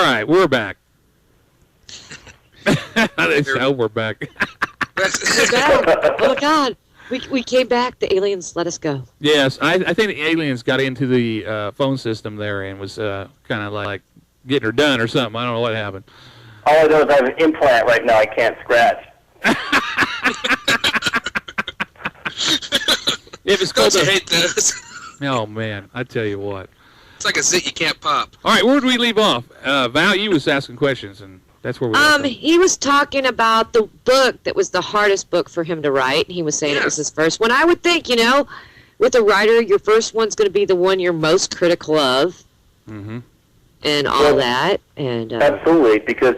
right, we're back. We're back. We're back. Oh my God, we came back. The aliens let us go. Yes, I think the aliens got into the phone system there and was kind of like getting her done or something. I don't know what happened. All I know is I have an implant right now I can't scratch. If it's Don't you hate those? Oh man, I tell you what. It's like a zit you can't pop. All right, where did we leave off? Val, you was asking questions, and that's where we. He was talking about the book that was the hardest book for him to write. He was saying it was his first one. I would think, with a writer, your first one's going to be the one you're most critical of, and all that. And absolutely, because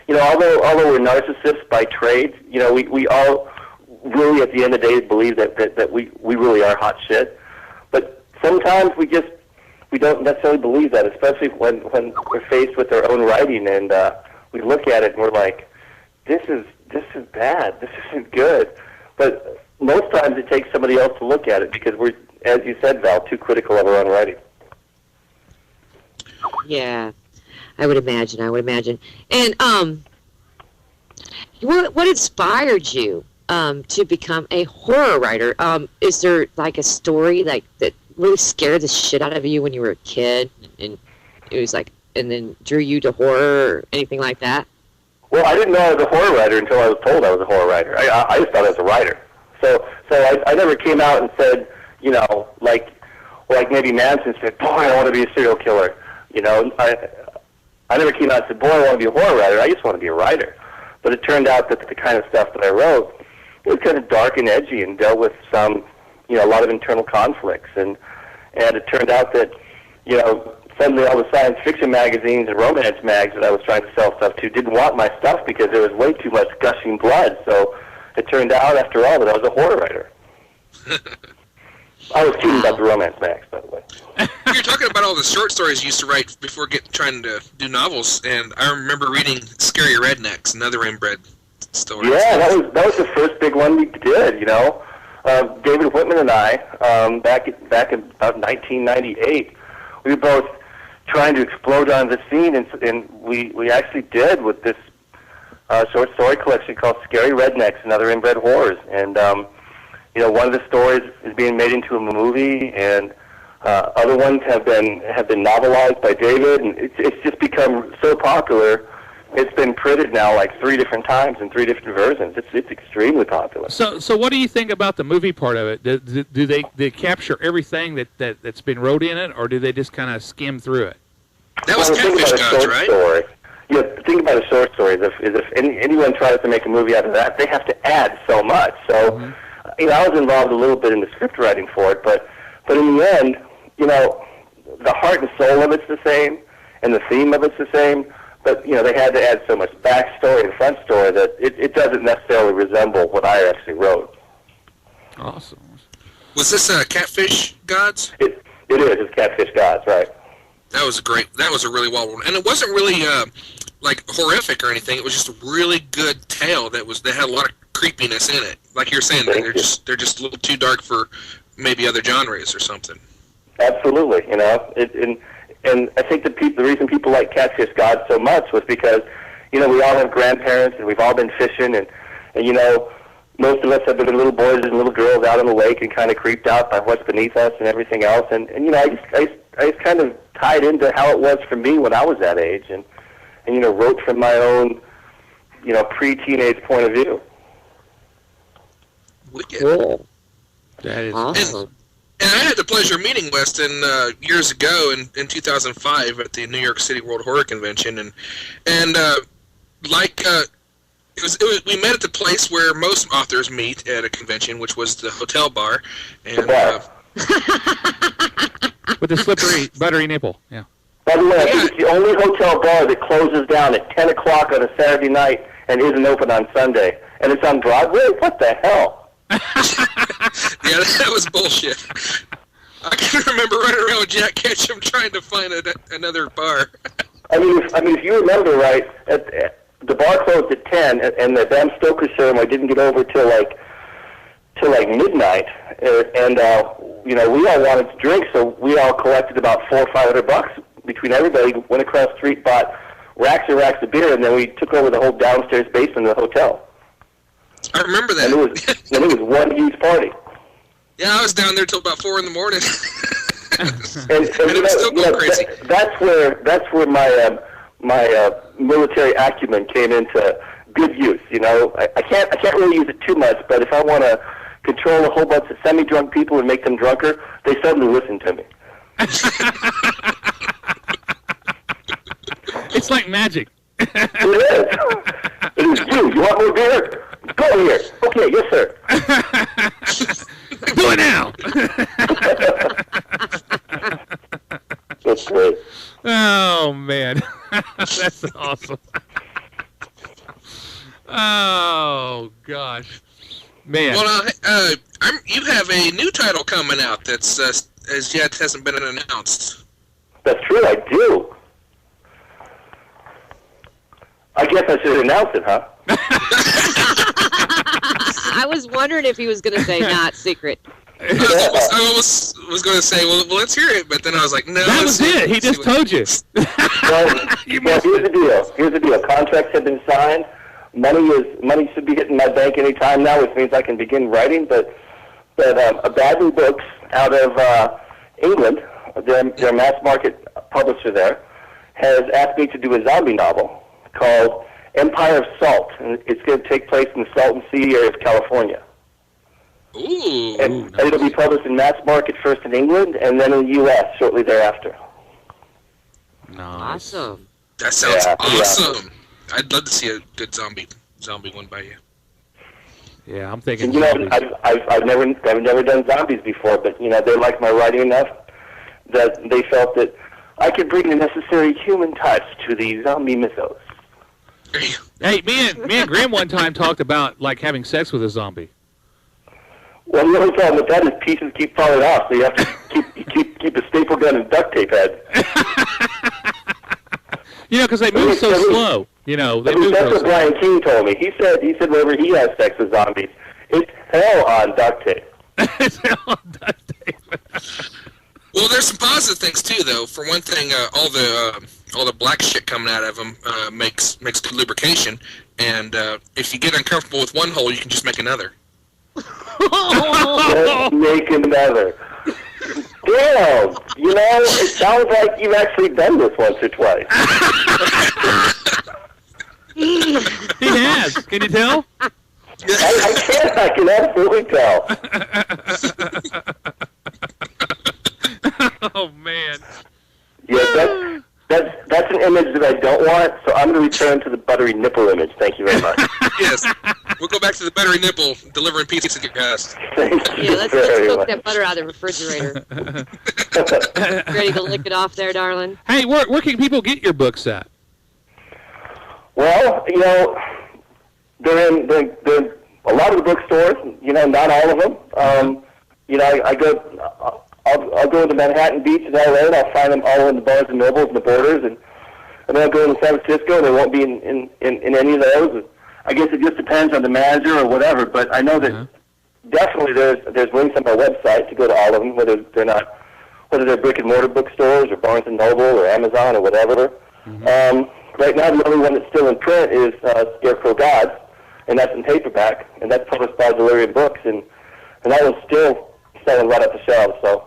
although we're narcissists by trade, we all really at the end of the day believe that we really are hot shit. But sometimes we don't necessarily believe that, especially when we're faced with our own writing and we look at it and we're like, this is bad, this isn't good. But most times it takes somebody else to look at it because we're, as you said, Val, too critical of our own writing. Yeah, I would imagine. And what inspired you to become a horror writer? Is there like a story like that really scared the shit out of you when you were a kid, and it was like, and then drew you to horror or anything like that? Well, I didn't know I was a horror writer until I was told I was a horror writer. I just thought I was a writer. So I never came out and said, like maybe Manson said, boy, I want to be a serial killer. I never came out and said, boy, I want to be a horror writer. I just want to be a writer. But it turned out that the kind of stuff that I wrote, it was kind of dark and edgy and dealt with some, a lot of internal conflicts. And it turned out that, suddenly all the science fiction magazines and romance mags that I was trying to sell stuff to didn't want my stuff because there was way too much gushing blood. So it turned out, after all, that I was a horror writer. I was kidding about the romance mags, by the way. You're talking about all the short stories you used to write before trying to do novels, and I remember reading Scary Rednecks, another inbred story. Yeah, that was the first big one we did, David Whitman and I, back in about 1998, we were both trying to explode on the scene, and we actually did with this short story collection called Scary Rednecks and Other Inbred Horrors. And, one of the stories is being made into a movie, and other ones have been novelized by David, and it's just become so popular. It's been printed now like 3 different times in 3 different versions. It's extremely popular. So what do you think about the movie part of it? Do they capture everything that's been wrote in it, or do they just kind of skim through it? That was Catfish Gods, right? Story. Yeah, think about a short story. If anyone tries to make a movie out of that, they have to add so much. So, I was involved a little bit in the script writing for it, but in the end, the heart and soul of it's the same, and the theme of it's the same. But, they had to add so much backstory and front story that it doesn't necessarily resemble what I actually wrote. Awesome. Was this Catfish Gods? It is. It's Catfish Gods, right. That was a really well written, and it wasn't really like horrific or anything. It was just a really good tale that had a lot of creepiness in it. Like you're saying, they're just a little too dark for maybe other genres or something. Absolutely, And I think the reason people like Catfish Gods so much was because, we all have grandparents and we've all been fishing and most of us have been little boys and little girls out on the lake and kind of creeped out by what's beneath us and everything else. And I just kind of tied into how it was for me when I was that age and wrote from my own, pre-teenage point of view. Wicked. Cool. That is awesome. And I had the pleasure of meeting Weston years ago in 2005 at the New York City World Horror Convention, and we met at the place where most authors meet at a convention, which was the hotel bar, and with the slippery, buttery nipple. Yeah. By the way, I think it's the only hotel bar that closes down at 10 o'clock on a Saturday night and isn't open on Sunday, and it's on Broadway. What the hell? Yeah, that was bullshit. I can remember running around with Jack Ketchum trying to find another bar. I mean, if you remember right, the bar closed at 10, and the Bram Stoker ceremony didn't get over till midnight, and we all wanted to drink, so we all collected about $400 or $500 between everybody. Went across the street, bought racks and racks of beer, and then we took over the whole downstairs basement of the hotel. I remember that. And it was one huge party. Yeah, I was down there till about 4 in the morning. and it was still going crazy. That's where my military acumen came into good use. You know, I can't really use it too much, but if I want to control a whole bunch of semi-drunk people and make them drunker, they suddenly listen to me. It's like magic. It is. It is you. You want more beer? Go here. Okay, yes, sir. Do it now. That's great. Oh, man. That's awesome. Oh, gosh. Man. Well, you have a new title coming out that's as yet hasn't been announced. That's true, I do. I guess I should announce it, huh? I was wondering if he was going to say not secret. I almost was going to say, well, let's hear it, but then I was like, no. That was it. He just told you. Well, here's the deal. Here's the deal. Contracts have been signed. Money should be hitting my bank any time now, which means I can begin writing. But Badley Books out of England, their mass market publisher there, has asked me to do a zombie novel called Empire of Salt, and it's going to take place in the Salton Sea area of California. Ooh. And it'll be published in mass market first in England and then in the U.S. shortly thereafter. Nice. Awesome. That sounds awesome. Yeah. I'd love to see a good zombie one by you. Yeah, I'm thinking. And, you know, I've never done zombies before, but you know they like my writing enough that they felt that I could bring the necessary human touch to the zombie mythos. Hey, me and Graham one time talked about like having sex with a zombie. Well, the only problem with that is pieces keep falling off, so you have to keep a staple gun and duct tape head. You know, because they move so slow. You know, they move that's so what slow. Brian King told me. He said whenever he has sex with zombies, it's hell on duct tape. It's hell on duct tape. Well, there's some positive things too, though. For one thing, all the black shit coming out of them makes good lubrication, and if you get uncomfortable with one hole, you can just make another. Let's make another. Damn, you know, it sounds like you've actually done this once or twice. He has. Can you tell? I can. I can absolutely tell. Oh man. Yeah, that's an image that I don't want, so I'm going to return to the buttery nipple image. Thank you very much. Yes, we'll go back to the buttery nipple delivering pizza to your house. Thank Yeah, you let's very cook much. that butter out of the refrigerator. Ready to lick it off there, darling? Hey, where can people get your books at? Well, you know, they're in a lot of the bookstores. You know, not all of them. You know, I'll go to Manhattan Beach in LA, and I'll find them all in the Barnes and Nobles and the Borders, and then I'll go to San Francisco, and they won't be in any of those. And I guess it just depends on the manager or whatever. But I know that definitely there's links on my website to go to all of them, whether they're brick and mortar bookstores or Barnes and Noble or Amazon or whatever. Right now, the only one that's still in print is Scarecrow Gods, and that's in paperback, and that's published by Delirium Books, and that one's still selling right up the shelves. So.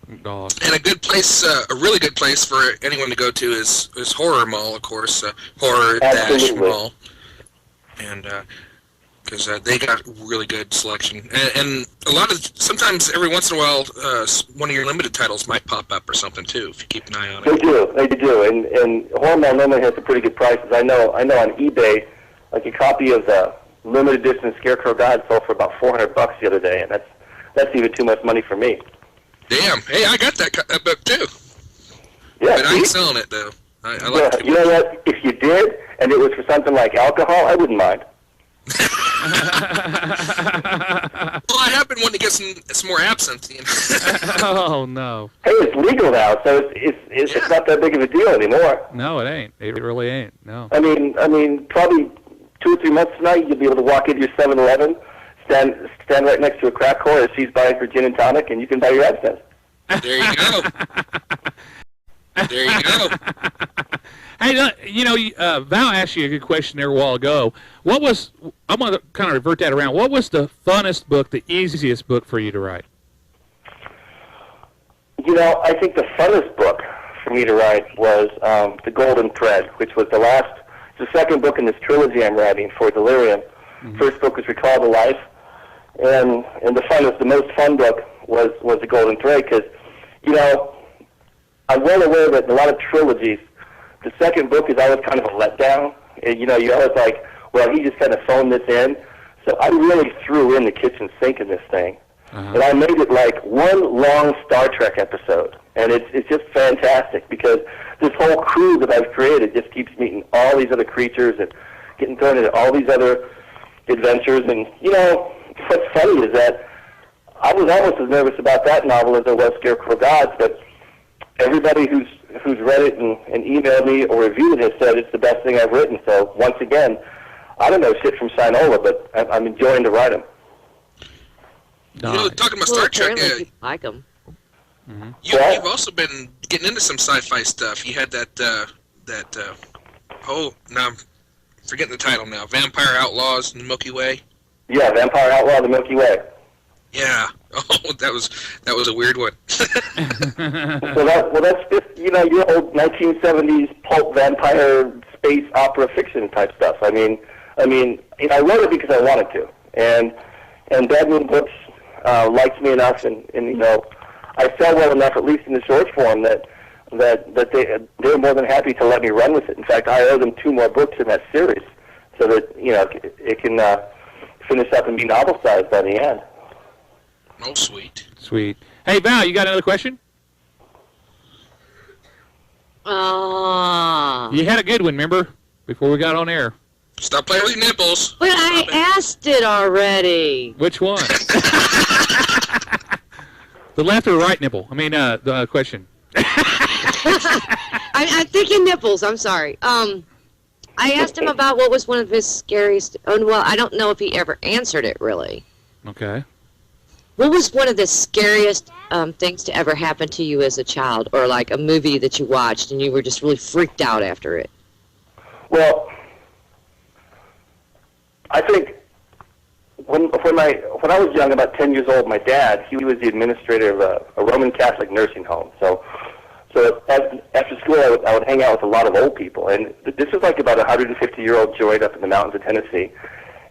And a good place, a really good place for anyone to go to is Horror Mall, of course, Horror-Mall, and because they got really good selection, and a lot of sometimes every once in a while, one of your limited titles might pop up or something too if you keep an eye on it. They do, and Horror Mall normally has some pretty good prices. I know on eBay, like a copy of the limited edition Scarecrow God sold for about $400 the other day, and that's even too much money for me. Damn. Hey, I got that book too. Yeah, but I ain't selling it though. I like it. You know what? If you did, and it was for something like alcohol, I wouldn't mind. Well, I have been wanting to get some more absinthe. You know? Oh no. Hey, it's legal now, so it's not that big of a deal anymore. No, it ain't. It really ain't. No. I mean, probably 2 or 3 months from now, you'll be able to walk into your 7-Eleven, stand right next to a crack whore as she's buying her gin and tonic, and you can buy your absinthe. There you go. There you go. Hey, Val asked you a good question there a while ago. I'm going to kind of revert that around. What was the funnest book, the easiest book for you to write? I think the funnest book for me to write was The Golden Thread, which was the second book in this trilogy I'm writing for Delirium. Mm-hmm. First book was Recall to Life, and the most fun book was The Golden Thread, because, I'm well aware that in a lot of trilogies, the second book is always kind of a letdown. And, you're always like, well, he just kind of phoned this in. So I really threw in the kitchen sink in this thing. Uh-huh. And I made it like one long Star Trek episode. And it's just fantastic, because this whole crew that I've created just keeps meeting all these other creatures and getting thrown into all these other adventures. And, what's funny is that I was almost as nervous about that novel as I was Scarecrow Gods, but everybody who's read it and emailed me or reviewed it has said it's the best thing I've written. So once again, I don't know shit from Shinola, but I'm enjoying to write them. Talking about Star Trek, you like them. Mm-hmm. You've also been getting into some sci-fi stuff. You had now I'm forgetting the title now. Vampire Outlaws in the Milky Way. Yeah, Vampire Outlaw in the Milky Way. Yeah. Oh, that was a weird one. So that's just your old 1970s pulp vampire space opera fiction type stuff. I mean, I wrote it because I wanted to, and Bad Moon Books liked me enough, and I sell well enough, at least in the short form, that they're more than happy to let me run with it. In fact, I owe them 2 more books in that series, so that it can finish up and be novel sized by the end. Oh, sweet. Sweet. Hey, Val, you got another question? You had a good one, remember? Before we got on air. Stop playing with your nipples. But I asked it already. Which one? The left or right nipple? I mean, the question. I'm thinking nipples. I'm sorry. I asked him about what was one of his scariest... Oh, well, I don't know if he ever answered it, really. Okay. What was one of the scariest things to ever happen to you as a child, or like a movie that you watched and you were just really freaked out after it? Well, I think when I was young, about 10 years old, my dad, he was the administrator of a Roman Catholic nursing home. So after school, I would hang out with a lot of old people, and this was like about a 150-year-old joint up in the mountains of Tennessee.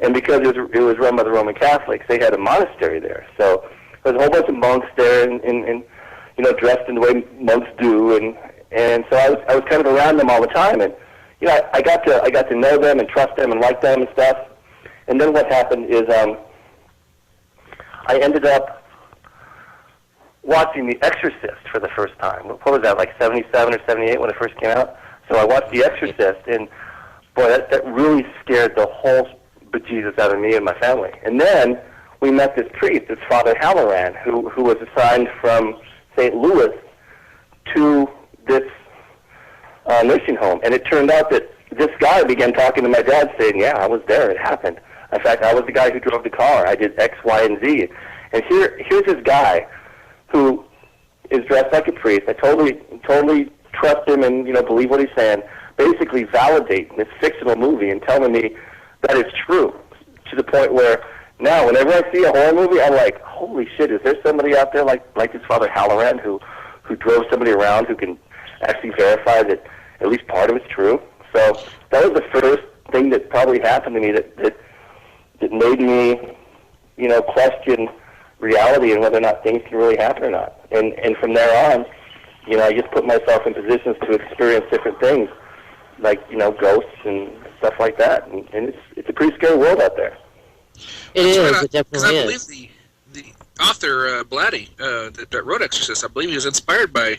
And because it was run by the Roman Catholics, they had a monastery there. So there was a whole bunch of monks there, and dressed in the way monks do, and so I was kind of around them all the time, and I got to know them and trust them and like them and stuff. And then what happened is I ended up watching The Exorcist for the first time. What was that, like 77 or 78 when it first came out? So I watched The Exorcist, and boy, that really scared the whole bejesus out of me and my family. And then we met this priest, this Father Halloran, who was assigned from St. Louis to this nursing home. And it turned out that this guy began talking to my dad, saying, yeah, I was there, it happened. In fact, I was the guy who drove the car. I did X, Y, and Z. And here's this guy who is dressed like a priest. I totally trust him and believe what he's saying. Basically validating this fictional movie and telling me that it's true, to the point where now whenever I see a horror movie, I'm like, holy shit, is there somebody out there like this Father Halloran who drove somebody around who can actually verify that at least part of it's true? So that was the first thing that probably happened to me that made me, question reality and whether or not things can really happen or not. And from there on, I just put myself in positions to experience different things, like, ghosts and stuff like that. And it's a pretty scary world out there. It is. It definitely is. I believe the author, Blatty, that wrote Exorcist, I believe he was inspired by...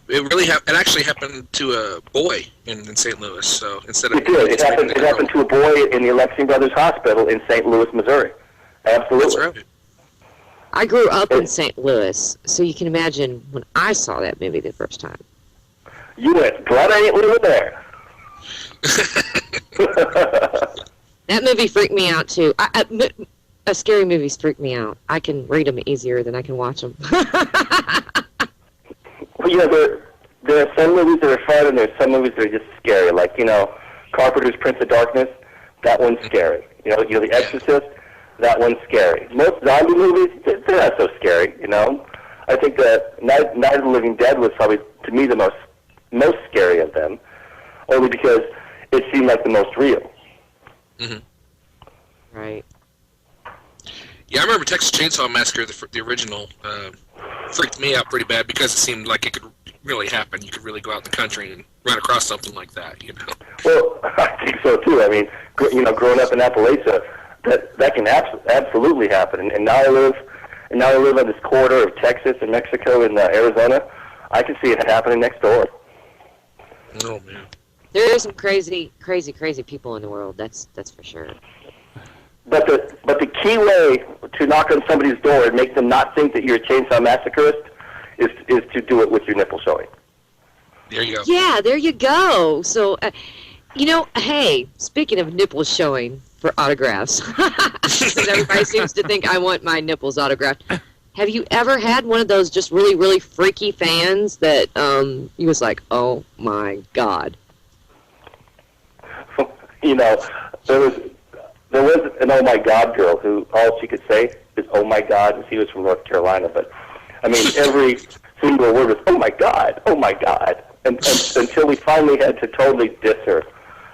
It actually happened to a boy in St. Louis. So instead of... It happened to a boy in the Alexian Brothers Hospital in St. Louis, Missouri. Absolutely. That's right. I grew up in St. Louis, so you can imagine when I saw that movie the first time. You went, glad I ain't living there. That movie freaked me out, too. Scary movies freak me out. I can read them easier than I can watch them. Well, there are some movies that are fun, and there's some movies that are just scary. Like, you know, Carpenter's Prince of Darkness, that one's scary. You know, The Exorcist, that one's scary. Most zombie movies, they're not so scary, you know. I think that Night of the Living Dead was probably, to me, the most scary of them, only because it seemed like the most real. Mm-hmm. Right. Yeah, I remember Texas Chainsaw Massacre, the original, freaked me out pretty bad because it seemed like it could really happen. You could really go out in the country and run across something like that, you know. Well, I think so too. I mean, you know, growing up in Appalachia, that can absolutely happen. And now I live on this corridor of Texas and Mexico and Arizona. I can see it happening next door. Oh man. There are some crazy people in the world. That's for sure. But the key way to knock on somebody's door and make them not think that you're a chainsaw massacrist is to do it with your nipple showing. There you go. Yeah, there you go. So, you know, hey, speaking of nipples showing for autographs, because everybody seems to think I want my nipples autographed. Have you ever had one of those just really, really freaky fans that you was like, oh my God? You know, there was an oh my God girl who all she could say is oh my God, and she was from North Carolina. But I mean, every single word was oh my God, and until we finally had to totally diss her.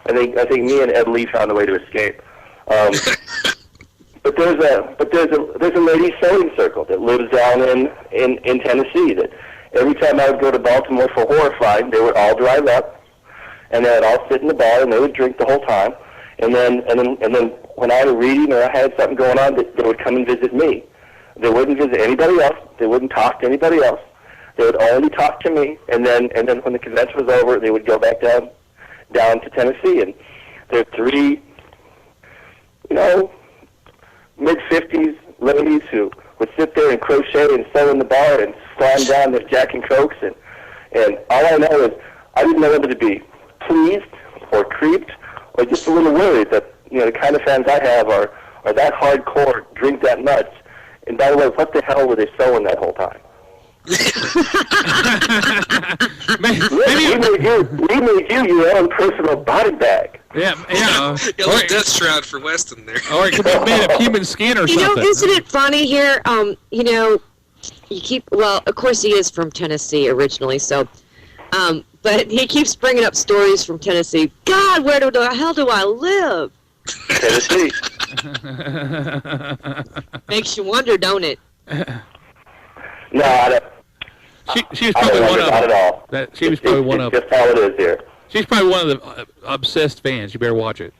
I think me and Ed Lee found a way to escape. But there's a ladies sewing circle that lives down in Tennessee. That every time I would go to Baltimore for Horrifying, they would all drive up, and they would all sit in the bar and they would drink the whole time. And then when I had a reading or I had something going on, they would come and visit me. They wouldn't visit anybody else. They wouldn't talk to anybody else. They would only talk to me. And then when the convention was over, they would go back down to Tennessee. And there are three, you know, mid-50s ladies who would sit there and crochet and sew in the bar and slam down their Jack and Cokes. And all I know is I didn't know whether to be pleased or creeped or just a little worried that, you know, the kind of fans I have are that hardcore, drink that much. And by the way, what the hell were they sewing that whole time? we made you your own personal body bag. Yeah. A little death shroud for Weston there. Or it could be made of human skin or something. You know, isn't it funny here? You know, of course he is from Tennessee originally, so, but he keeps bringing up stories from Tennessee. God, where the hell do I live? Tennessee. Makes you wonder, don't it? No, I don't. She was probably one of them. Not at all. She was probably one of them. Just how it is here. She's probably one of the obsessed fans. You better watch it.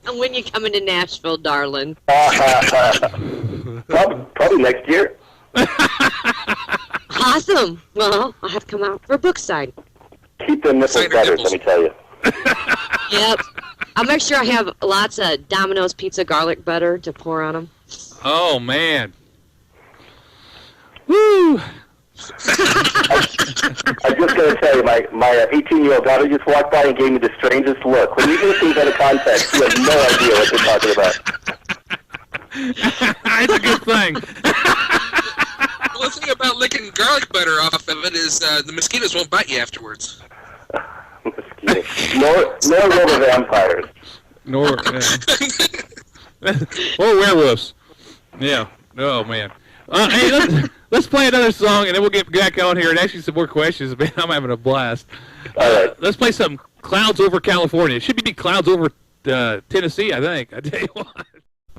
And when you come into Nashville, darling? Probably next year. Awesome. Well, I'll have to come out for a book sign. Keep them nipples better, let me tell you. Yep. I'll make sure I have lots of Domino's pizza garlic butter to pour on them. Oh, man. Woo! I'm just going to tell you, my 18-year-old daughter just walked by and gave me the strangest look. When you hear things out of context, you have no idea what they're talking about. It's a good thing. Well, the thing about licking garlic butter off of it is the mosquitoes won't bite you afterwards. Mosquitoes. Nor will the vampires. Or werewolves. Yeah. Oh, man. Hey, let's play another song, and then we'll get back on here and ask you some more questions. Man, I'm having a blast. All right. Let's play some Clouds Over California. It should be Clouds Over Tennessee, I think. I tell you what.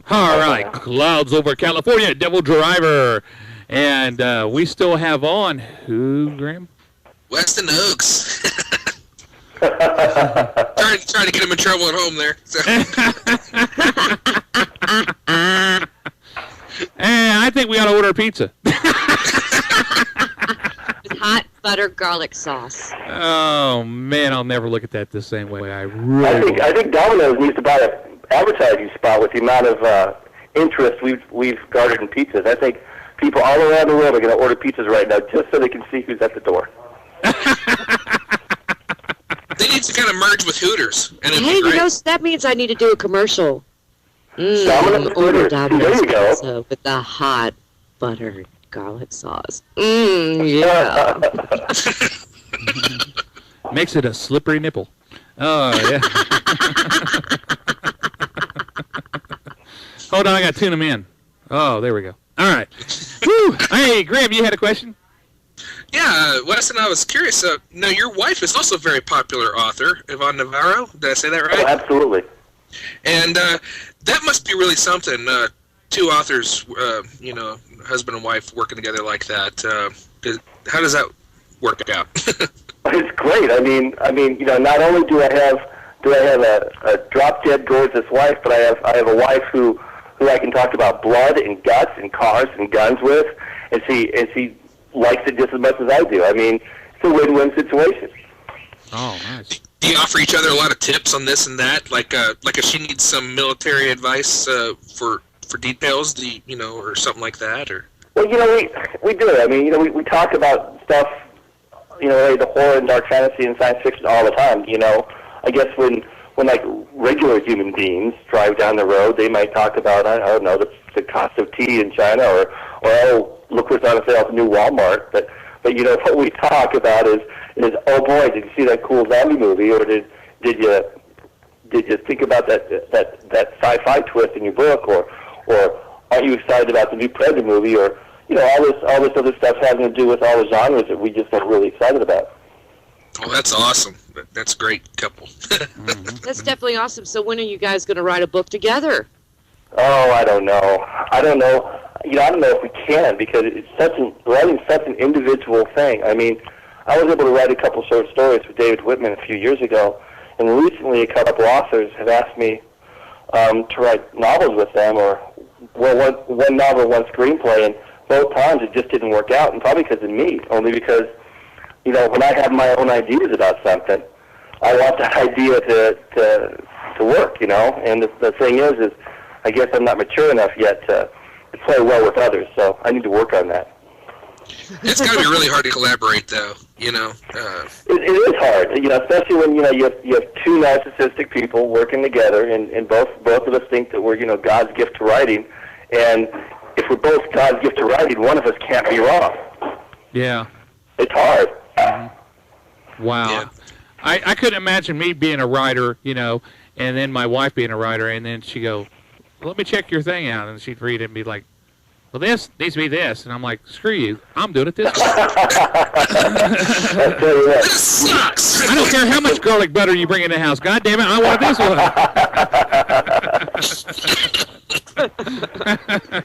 All right, Clouds Over California, Devil Driver. And we still have on who, Graham? Weston Ochse. trying to get him in trouble at home there. So. And I think we ought to order a pizza. With hot butter garlic sauce. Oh, man, I'll never look at that the same way. I think Domino's needs to buy an advertising spot with the amount of interest we've garnered in pizzas. I think people all around the world are going to order pizzas right now just so they can see who's at the door. They need to kind of merge with Hooters. And hey, you know, that means I need to do a commercial. Domino's order Hooters. There you go. With the hot butter garlic sauce. Yeah. Makes it a slippery nipple. Oh, yeah. Hold on, I got to tune them in. Oh, there we go. All right. Woo. Hey, Graham, you had a question? Yeah, Weston, I was curious. Your wife is also a very popular author, Yvonne Navarro. Did I say that right? Oh, absolutely. And that must be really something. Two authors, husband and wife working together like that. How does that work out? It's great. I mean, not only do I have a drop dead gorgeous wife, but I have a wife who I can talk about blood and guts and cars and guns with, and she likes it just as much as I do. I mean, it's a win-win situation. Oh, nice. Do you offer each other a lot of tips on this and that? Like if she needs some military advice for details, or something like that, or? Well, we do. I mean, we talk about stuff, the horror and dark fantasy and science fiction all the time. I guess when like regular human beings drive down the road, they might talk about, I don't know, the cost of tea in China, or oh, look what's on sale at the new Walmart. But what we talk about is oh boy, did you see that cool zombie movie, or did you think about that sci-fi twist in your book, or are you excited about the new Predator movie, or all this other stuff having to do with all the genres that we just get really excited about. Oh, that's awesome. That's a great couple. That's definitely awesome. So when are you guys going to write a book together? Oh, I don't know. I don't know if we can, because writing's such an individual thing. I mean, I was able to write a couple short stories with David Whitman a few years ago, and recently a couple authors have asked me to write novels with them, or one novel, one screenplay, and both times it just didn't work out, and probably because of me, only because, when I have my own ideas about something, I want that idea to work, and the thing is I guess I'm not mature enough yet to play well with others, so I need to work on that. It's got to be really hard to collaborate, though, It is hard, especially when, you have two narcissistic people working together, and both of us think that we're, God's gift to writing, and if we're both God's gift to writing, one of us can't be wrong. Yeah. It's hard. Mm-hmm. Wow. Yeah. I couldn't imagine me being a writer, and then my wife being a writer, and then she'd go, let me check your thing out, and she'd read it and be like, well, this needs to be this, and I'm like, screw you, I'm doing it this way. This sucks. I don't care how much garlic butter you bring in the house. God damn it, I want this one.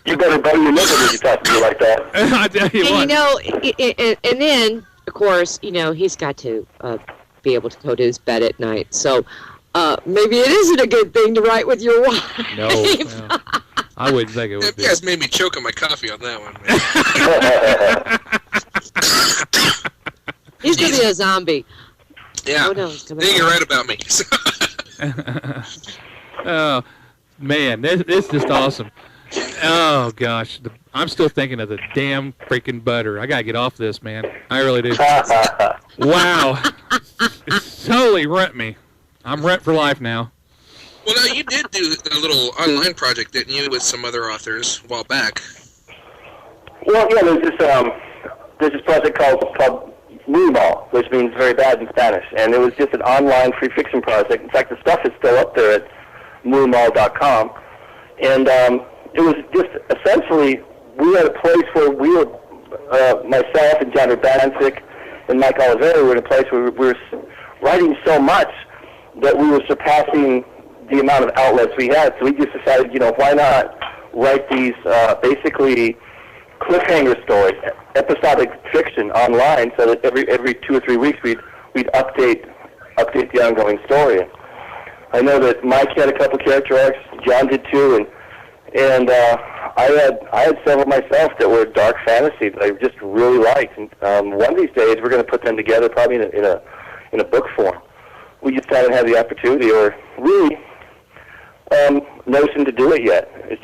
You better butter your liquor when you talk to me like that. I tell you what. And then, of course, he's got to be able to go to his bed at night. So maybe it isn't a good thing to write with your wife. No. I wouldn't think it would be. You guys made me choke on my coffee on that one, man. He's going to be a zombie. Yeah. Oh, no, you're right about me. Oh, man, this is just awesome. Oh, gosh. I'm still thinking of the damn freaking butter. I got to get off this, man. I really do. Wow. It's totally rent me. I'm rent for life now. Well, now, you did do a little online project, didn't you, with some other authors a while back? Well, yeah, there's this project called Muy Mal, which means very bad in Spanish, and it was just an online free fiction project. In fact, the stuff is still up there at muymal.com, and it was just essentially, we were at a place where we were, myself and John Urbancic and Mike Oliveira were in a place where we were writing so much that we were surpassing the amount of outlets we had. So we just decided, why not write these basically cliffhanger stories, episodic fiction online, so that every 2 or 3 weeks we'd update the ongoing story. I know that Mike had a couple character arcs, John did too, and I had several myself that were dark fantasy that I just really liked. And one of these days we're going to put them together, probably in a book form. We just haven't had the opportunity or really notion to do it yet. It's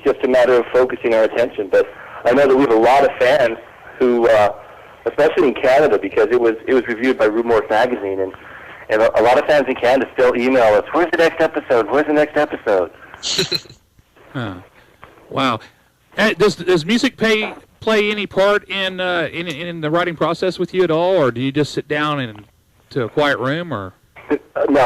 just a matter of focusing our attention. But I know that we have a lot of fans who, especially in Canada, because it was reviewed by Rue Morgue magazine, and a lot of fans in Canada still email us, "Where's the next episode? Where's the next episode?" Huh. Wow. Does music pay play any part in the writing process with you at all, or do you just sit down to a quiet room, or? No.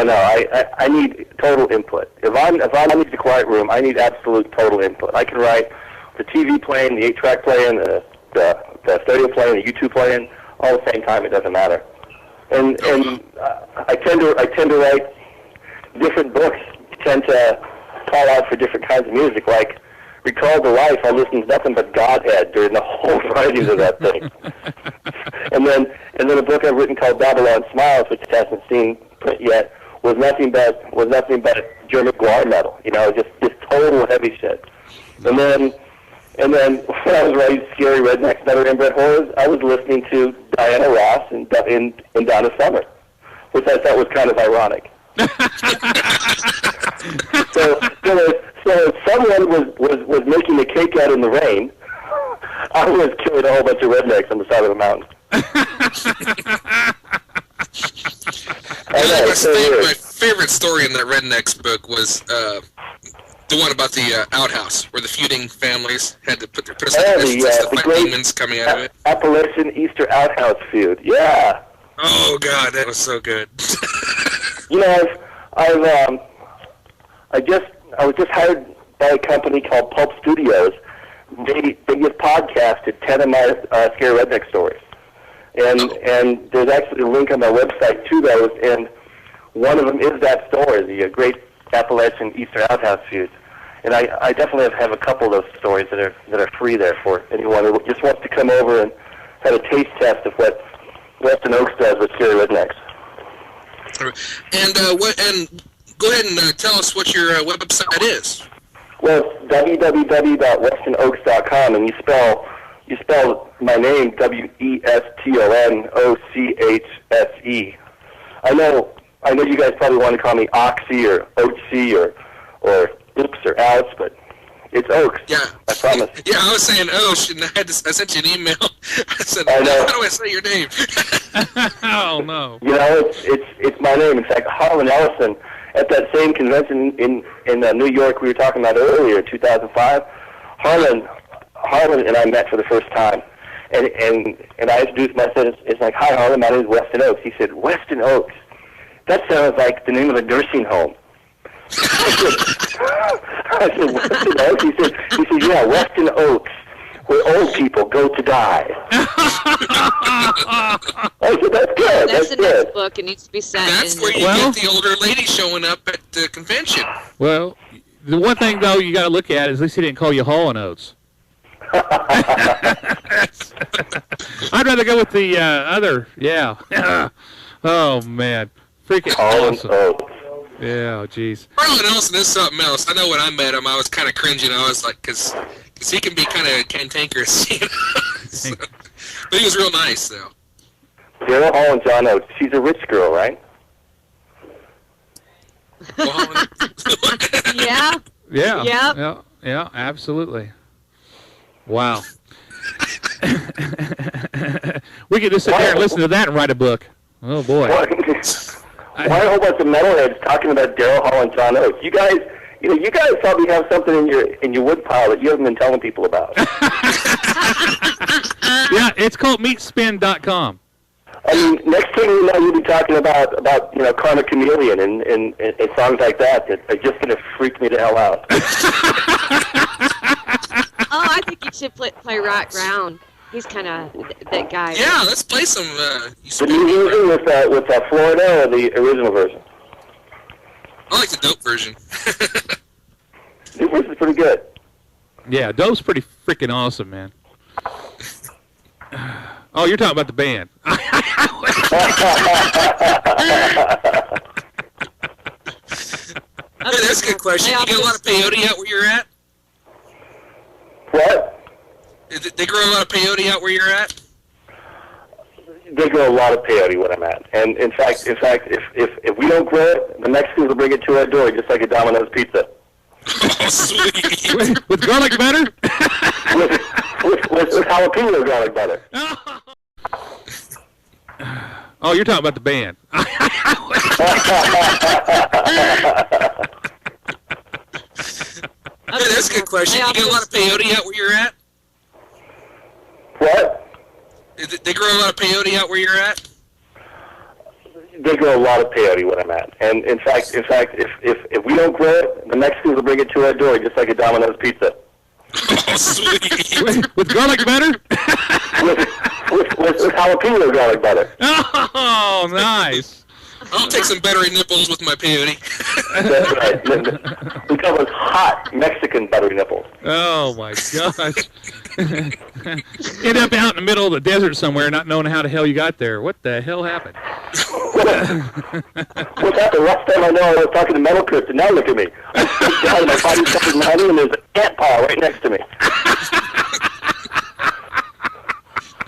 I need total input. If I need a quiet room, I need absolute total input. I can write the TV playing, the 8-track playing, the stereo playing, the U2 playing, all at the same time. It doesn't matter. And I tend to write different books. Tend to call out for different kinds of music. Like Recall the Life, I listened to nothing but Godhead during the whole writing of that thing. and then a book I've written called Babylon Smiles, which hasn't seen print yet, was nothing but German guar metal. You know, just total heavy shit. And then when I was writing Scary Rednecks Never Inbred Horrors, I was listening to Diana Ross in Donna Summer, which I thought was kind of ironic. so if someone was making a cake out in the rain, I was killing a whole bunch of rednecks on the side of the mountain. My favorite story in that Rednecks book was the one about the outhouse, where the feuding families had to put the great demons coming out of it. Appalachian Easter outhouse feud. Yeah. Oh God, that was so good. You know, I was just hired by a company called Pulp Studios. They just podcasted 10 of my Scary Redneck stories, and there's actually a link on my website to those, and one of them is that story, the Great Appalachian Easter Outhouse Feud. And I definitely have a couple of those stories that are free there for anyone who just wants to come over and have a taste test of what Weston Ochse does with Scary Rednecks. And go ahead and tell us what your website is. Well, it's www.westonochse.com, and you spell my name WESTONOCHSE. I know you guys probably want to call me Oxy or Ochse or Oops or Outs, but it's Ochse. Yeah. I promise. Yeah, I was saying Osh, and I sent you an email. I said, I know. How do I say your name? Oh no. You know, it's my name. In fact, Harlan Ellison, at that same convention in New York we were talking about earlier, 2005, Harlan and I met for the first time, and I introduced myself. It's like, hi Harlan, my name is Weston Ochse. He said, Weston Ochse? That sounds like the name of a nursing home. I said, Weston Ochse? He said, yeah, Weston Ochse, where old people go to die. I said, that's good. That's the next book. It needs to be sent. That's where you get the older lady showing up at the convention. Well, the one thing though you got to look at is at least he didn't call you Hall and Oates. I'd rather go with the other. Yeah. Oh man, freaking awesome. Yeah, jeez. Harlan Ellison is something else. I know when I met him, I was kind of cringing. I was like, because he can be kind of cantankerous, you know. So, but he was real nice, though. Daryl Hall and John Oates. She's a rich girl, right? Yeah. Yeah. Yep. Yeah, absolutely. Wow. We could just sit there and listen to that and write a book. Oh boy. Why a whole bunch of metalheads talking about Daryl Hall and John Oates? You guys probably have something in your wood pile that you haven't been telling people about. Yeah, it's called meatspin.com. I mean, next thing you know, you'll be talking about Karma Chameleon and songs like that are just going to freak me the hell out. Oh, I think you should play Rock Ground. He's kind of that guy. Yeah, let's play some. The new version with Florida or the original version? I like the dope version. The new version's pretty good. Yeah, dope's pretty freaking awesome, man. Oh, you're talking about the band. Hey, that's a good question. You get a lot of peyote out where you're at? What? They grow a lot of peyote out where you're at? They grow a lot of peyote where I'm at. And in fact, if we don't grow it, the Mexicans will bring it to our door, just like a Domino's pizza. Oh, sweet. With garlic butter? with jalapeno garlic butter. Oh, you're talking about the band. Hey, that's a good question. You get a lot of peyote out where you're at? What? They grow a lot of peyote out where you're at? They grow a lot of peyote where I'm at. And in fact, if we don't grow it, the Mexicans will bring it to our door just like a Domino's pizza. Oh, sweet. With garlic butter? with jalapeno garlic butter. Oh, nice. I'll take some buttery nipples with my peyote. That's right. We call those hot Mexican buttery nipples. Oh, my gosh. End up out in the middle of the desert somewhere not knowing how the hell you got there. What the hell happened? What happened? Last time I know I was talking to Metal Crypt, and now look at me. I'm down in my body covered in honey, and there's an ant pile right next to me.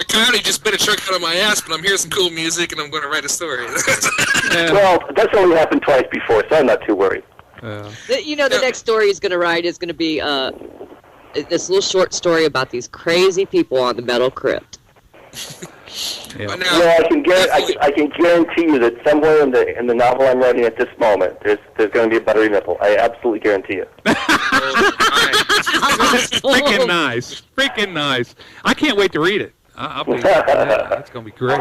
A coyote just bit a chunk out of my ass, but I'm hearing some cool music, and I'm going to write a story. Well, that's only happened twice before, so I'm not too worried. The next story he's going to write is going to be this little short story about these crazy people on the Metal Crypt. Yeah. Well, I can guarantee you that somewhere in the novel I'm writing at this moment, there's going to be a buttery nipple. I absolutely guarantee you. Freaking nice. Freaking nice. I can't wait to read it. I'll be, it's going to be great.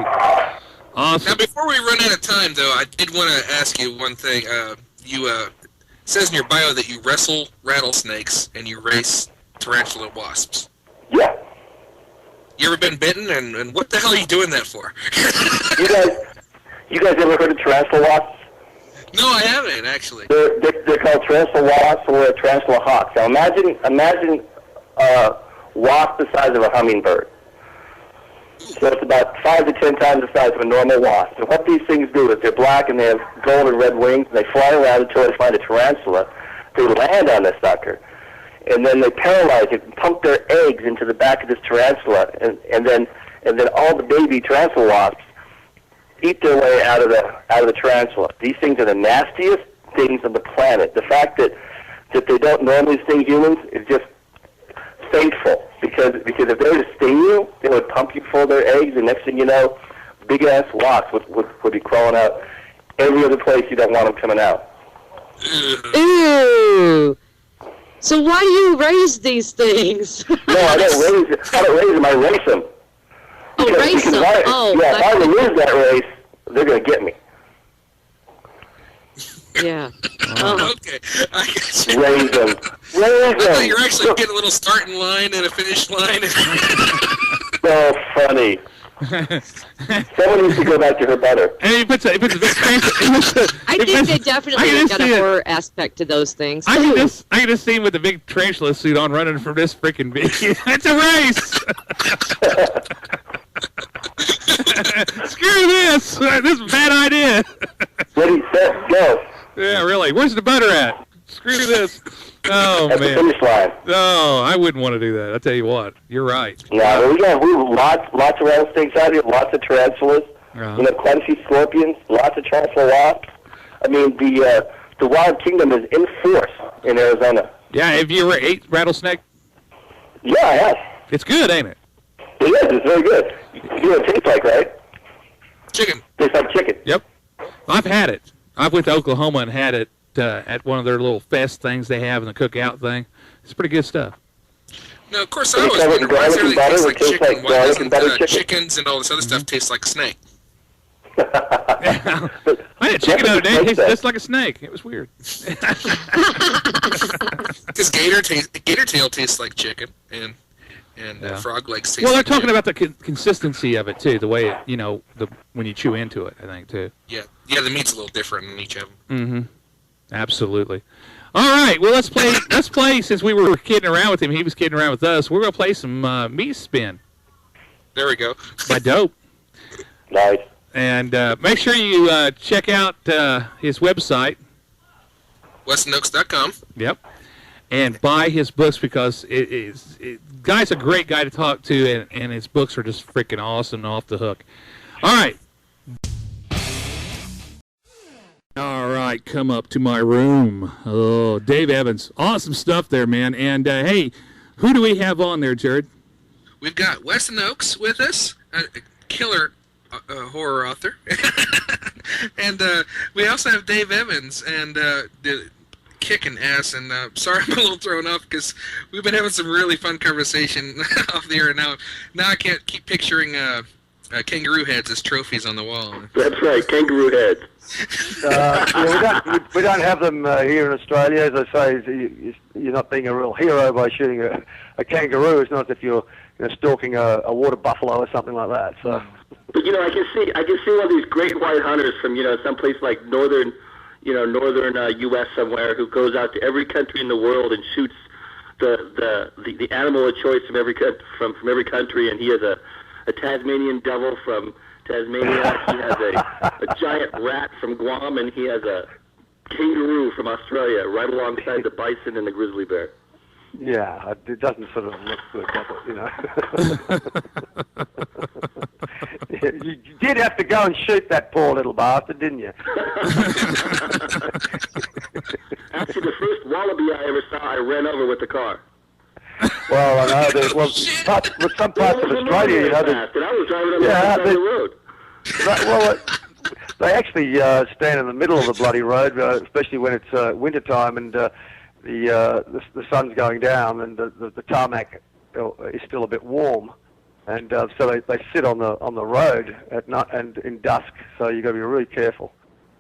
Awesome. Now, before we run out of time, though, I did want to ask you one thing. It says in your bio that you wrestle rattlesnakes and you race tarantula wasps. Yeah. You ever been bitten, and what the hell are you doing that for? You guys ever heard of tarantula wasps? No, I haven't, actually. They're called tarantula wasps or tarantula hawks. Now imagine a wasp the size of a hummingbird. So it's about 5 to 10 times the size of a normal wasp. And what these things do is they're black and they have gold and red wings, and they fly around until they find a tarantula. They land on this sucker, and then they paralyze it and pump their eggs into the back of this tarantula, and then all the baby tarantula wasps eat their way out of the tarantula. These things are the nastiest things on the planet. The fact that they don't normally sting humans is just fateful, because if they were to sting you, they would pump you full of their eggs, and next thing you know, big ass wasps would be crawling out every other place you don't want them coming out. Ew. So why do you raise these things? No, I don't raise them. I race them. Oh, race them. If I lose that race, they're going to get me. Yeah. Okay. I got you. Raise them. I thought you were actually getting a little starting line and a finish line. So funny. Someone needs to go back to her butter. And he puts a big I think they definitely got a horror aspect to those things. I can just see him with the big tarantula suit on running from this freaking bee. It's a race! Screw this! This is a bad idea. Ready, set, go. Yeah, really. Where's the butter at? Screw this. Oh, That's man. the finish line. No, I wouldn't want to do that. I'll tell you what. You're right. Yeah, we have lots of rattlesnakes out here, lots of tarantulas. Uh-huh. We have quite a few scorpions, lots of tarantula wasps. I mean, the wild kingdom is in force in Arizona. Yeah, have you ever ate rattlesnake? Yeah, I have. It's good, ain't it? It is. It's very good. You know what it tastes like, right? Chicken. Tastes like chicken. Yep. I've had it. I've went to Oklahoma and had it at one of their little fest things they have in the cookout thing. It's pretty good stuff. No, of course, I always wonder why everything tastes like chicken. Why doesn't chickens and all this other stuff taste like snake? I had chicken the other day. It tasted just like a snake. It was weird. Because gator tail tastes like chicken, and frog legs taste. Well, they're like talking chicken. about the consistency of it too, the way it, when you chew into it. I think too. Yeah, the meat's a little different in each of them. Mm-hmm. Absolutely. All right. Well, let's play. Let's play. Since we were kidding around with him, he was kidding around with us. We're gonna play some meat spin. There we go. By Dope. Nice. And make sure you check out his website. WestonOchse.com. Yep. And buy his books, because guy's a great guy to talk to, and his books are just freaking awesome and off the hook. All right. All right, come up to my room. Oh, Dave Evans. Awesome stuff there, man. And, hey, who do we have on there, Jared? We've got Weston Ochse with us, a killer horror author. And we also have Dave Evans, and kicking ass, and sorry I'm a little thrown off because we've been having some really fun conversation off the air. Now I can't keep picturing kangaroo heads as trophies on the wall. That's right, kangaroo heads. We don't have them here in Australia. As I say, you're not being a real hero by shooting a kangaroo. It's not as if you're stalking a water buffalo or something like that. So, but I can see one of these great white hunters from someplace like northern U.S. somewhere who goes out to every country in the world and shoots the animal of choice from every country, and he has a Tasmanian devil from Tasmania, he has a giant rat from Guam, and he has a kangaroo from Australia right alongside the bison and the grizzly bear. Yeah, it doesn't sort of look good, does it? You did have to go and shoot that poor little bastard, didn't you? Actually, the first wallaby I ever saw, I ran over with the car. Well, I know. With some parts of Australia, and I was driving on the other side of the road. They actually stand in the middle of the bloody road, especially when it's winter time and the sun's going down and the tarmac is still a bit warm, and so they sit on the road at night and in dusk. So you got to be really careful.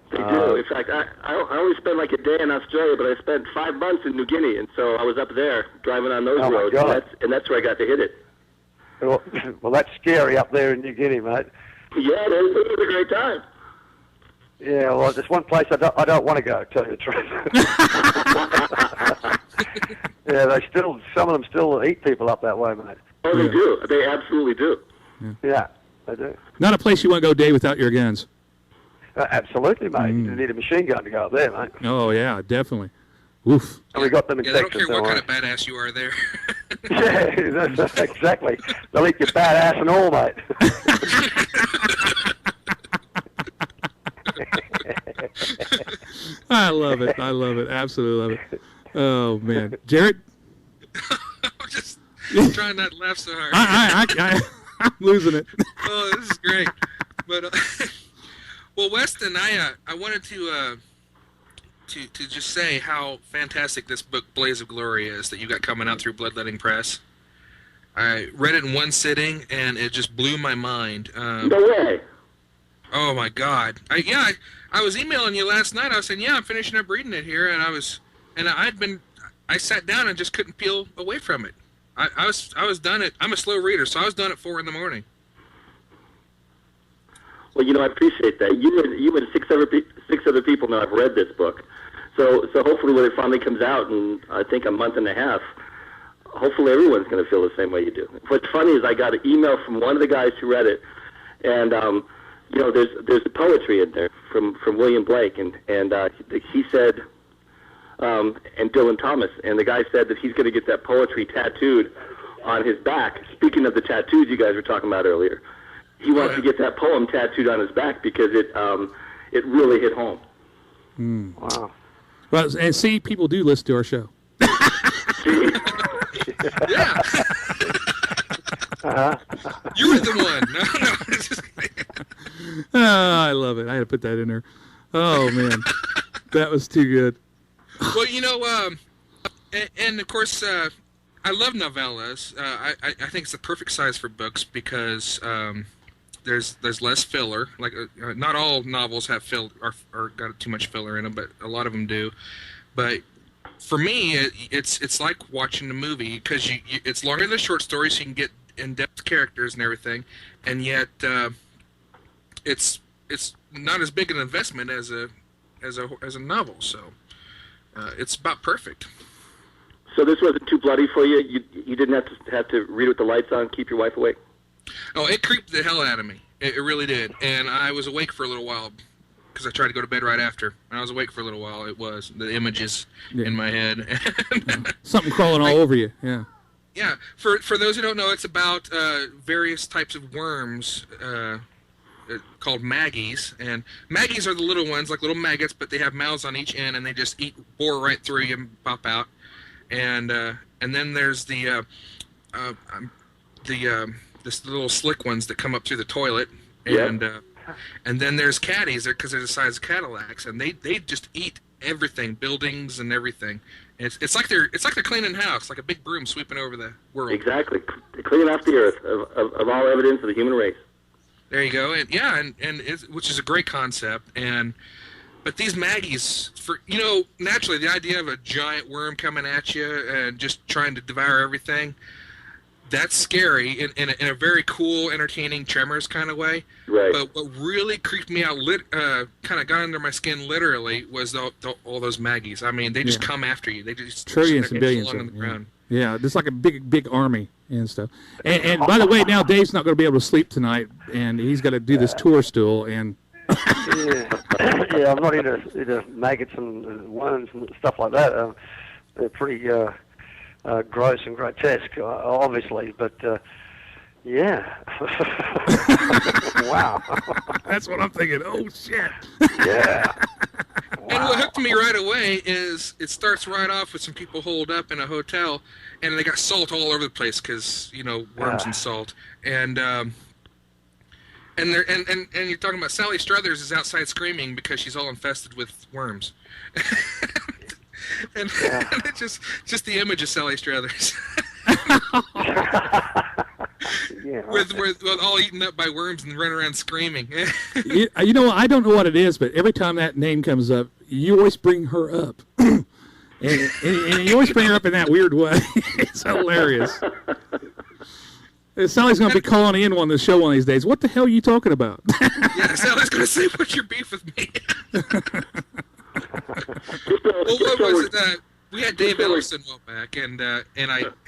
They do. In fact, I only spent like a day in Australia, but I spent 5 months in New Guinea, and so I was up there driving on those roads, and that's where I got to hit it. Well, that's scary up there in New Guinea, mate. Yeah, it was a great time. Yeah, well, there's one place I don't want to go, to tell you the truth. Yeah, some of them still eat people up that way, mate. Oh, they do. They absolutely do. Yeah, they do. Not a place you want to go, Dave, without your guns. Absolutely, mate. You need a machine gun to go up there, mate. Oh, yeah, definitely. Oof. And we got them in they Texas. don't care what kind of badass you are there. Yeah, that's exactly. They'll eat your badass and all, mate. I love it. Absolutely love it. Oh, man. Jared? I'm just trying not to laugh so hard. I'm losing it. Oh, this is great. But well, Weston, I wanted to just say how fantastic this book Blaze of Glory is that you got coming out through Bloodletting Press. I read it in one sitting and it just blew my mind. No way. Oh my God! I was emailing you last night. I was saying, I'm finishing up reading it here, and I sat down and just couldn't peel away from it. I was done at. I'm a slow reader, so I was done at 4 a.m. Well, I appreciate that. You and six other people know I've read this book, so hopefully when it finally comes out in I think a month and a half, hopefully everyone's going to feel the same way you do. What's funny is I got an email from one of the guys who read it, and there's poetry in there from William Blake, and he said, and Dylan Thomas, and the guy said that he's going to get that poetry tattooed on his back. Speaking of the tattoos you guys were talking about earlier, he wants to get that poem tattooed on his back because it really hit home. Wow. Well, and see, people do listen to our show. Yeah. You were the one. No. Oh, I love it. I had to put that in there. Oh, man. That was too good. Well, and of course, I love novellas. I think it's the perfect size for books because there's less filler. Like not all novels have or got too much filler in them, but a lot of them do. But for me, it's like watching a movie because it's longer than a short story, so you can get in-depth characters and everything, and yet it's not as big an investment as a novel. So it's about perfect. So this wasn't too bloody for you? You didn't have to read with the lights on, keep your wife awake? Oh, it creeped the hell out of me. It really did. And I was awake for a little while because I tried to go to bed right after. And I was awake for a little while. It was the images in my head. Something crawling all over you. Yeah. Yeah. For those who don't know, it's about various types of worms called maggies. And maggies are the little ones, like little maggots, but they have mouths on each end, and they just bore right through you and pop out. And then there's the little slick ones that come up through the toilet, and And then there's caddies, because they're the size of Cadillacs, and they just eat everything, buildings and everything. It's like they're cleaning house, like a big broom sweeping over the world. Exactly, cleaning off the earth of all evidence of the human race. There you go, which is a great concept. But these Maggies, naturally the idea of a giant worm coming at you and just trying to devour everything, that's scary in a very cool, entertaining Tremors kind of way. Right. But what really creeped me out, kind of got under my skin literally, was all those Maggies. I mean, they just come after you. They just trillions and billions on the ground. Yeah, just like a big army and stuff. And by the way, now Dave's not going to be able to sleep tonight, and he's got to do this tour still. And yeah, I'm not into maggots and worms and stuff like that. They're pretty gross and grotesque, obviously, but yeah. Wow. That's what I'm thinking. Oh, shit. Yeah. And what hooked me right away is it starts right off with some people holed up in a hotel, and they got salt all over the place because, worms and salt. And you're talking about Sally Struthers is outside screaming because she's all infested with worms. and it's just the image of Sally Struthers. with all eaten up by worms and running around screaming. I don't know what it is, but every time that name comes up, you always bring her up. and you always bring her up in that weird way. It's hilarious. Sally's going to be calling in on the show one of these days. What the hell are you talking about? Yeah, Sally's going to say, what's your beef with me? Well, what was it? We had Dave Ellerson a while back, and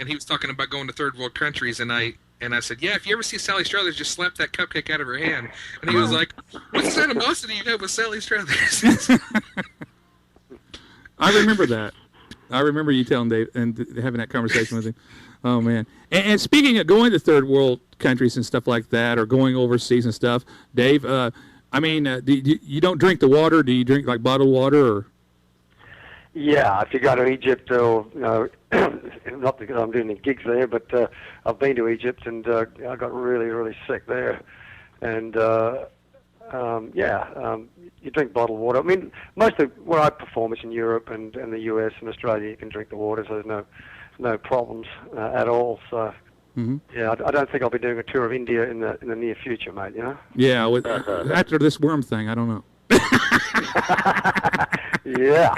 he was talking about going to third world countries, and I said, yeah, if you ever see Sally Struthers, just slap that cupcake out of her hand. And he was like, what's the animosity you have with Sally Struthers? I remember that. I remember you telling Dave and having that conversation with him. Oh, man. And speaking of going to third world countries and stuff like that, or going overseas and stuff, Dave, you don't drink the water? Do you drink, like, bottled water? Or? Yeah, if you go to Egypt, or not because I'm doing any gigs there, but I've been to Egypt, and I got really, really sick there. And, you drink bottled water. I mean, most of where I perform is in Europe and the US and Australia. You can drink the water, so there's no problems at all. So, yeah, I don't think I'll be doing a tour of India in the near future, mate. Yeah, after this worm thing, I don't know. Yeah,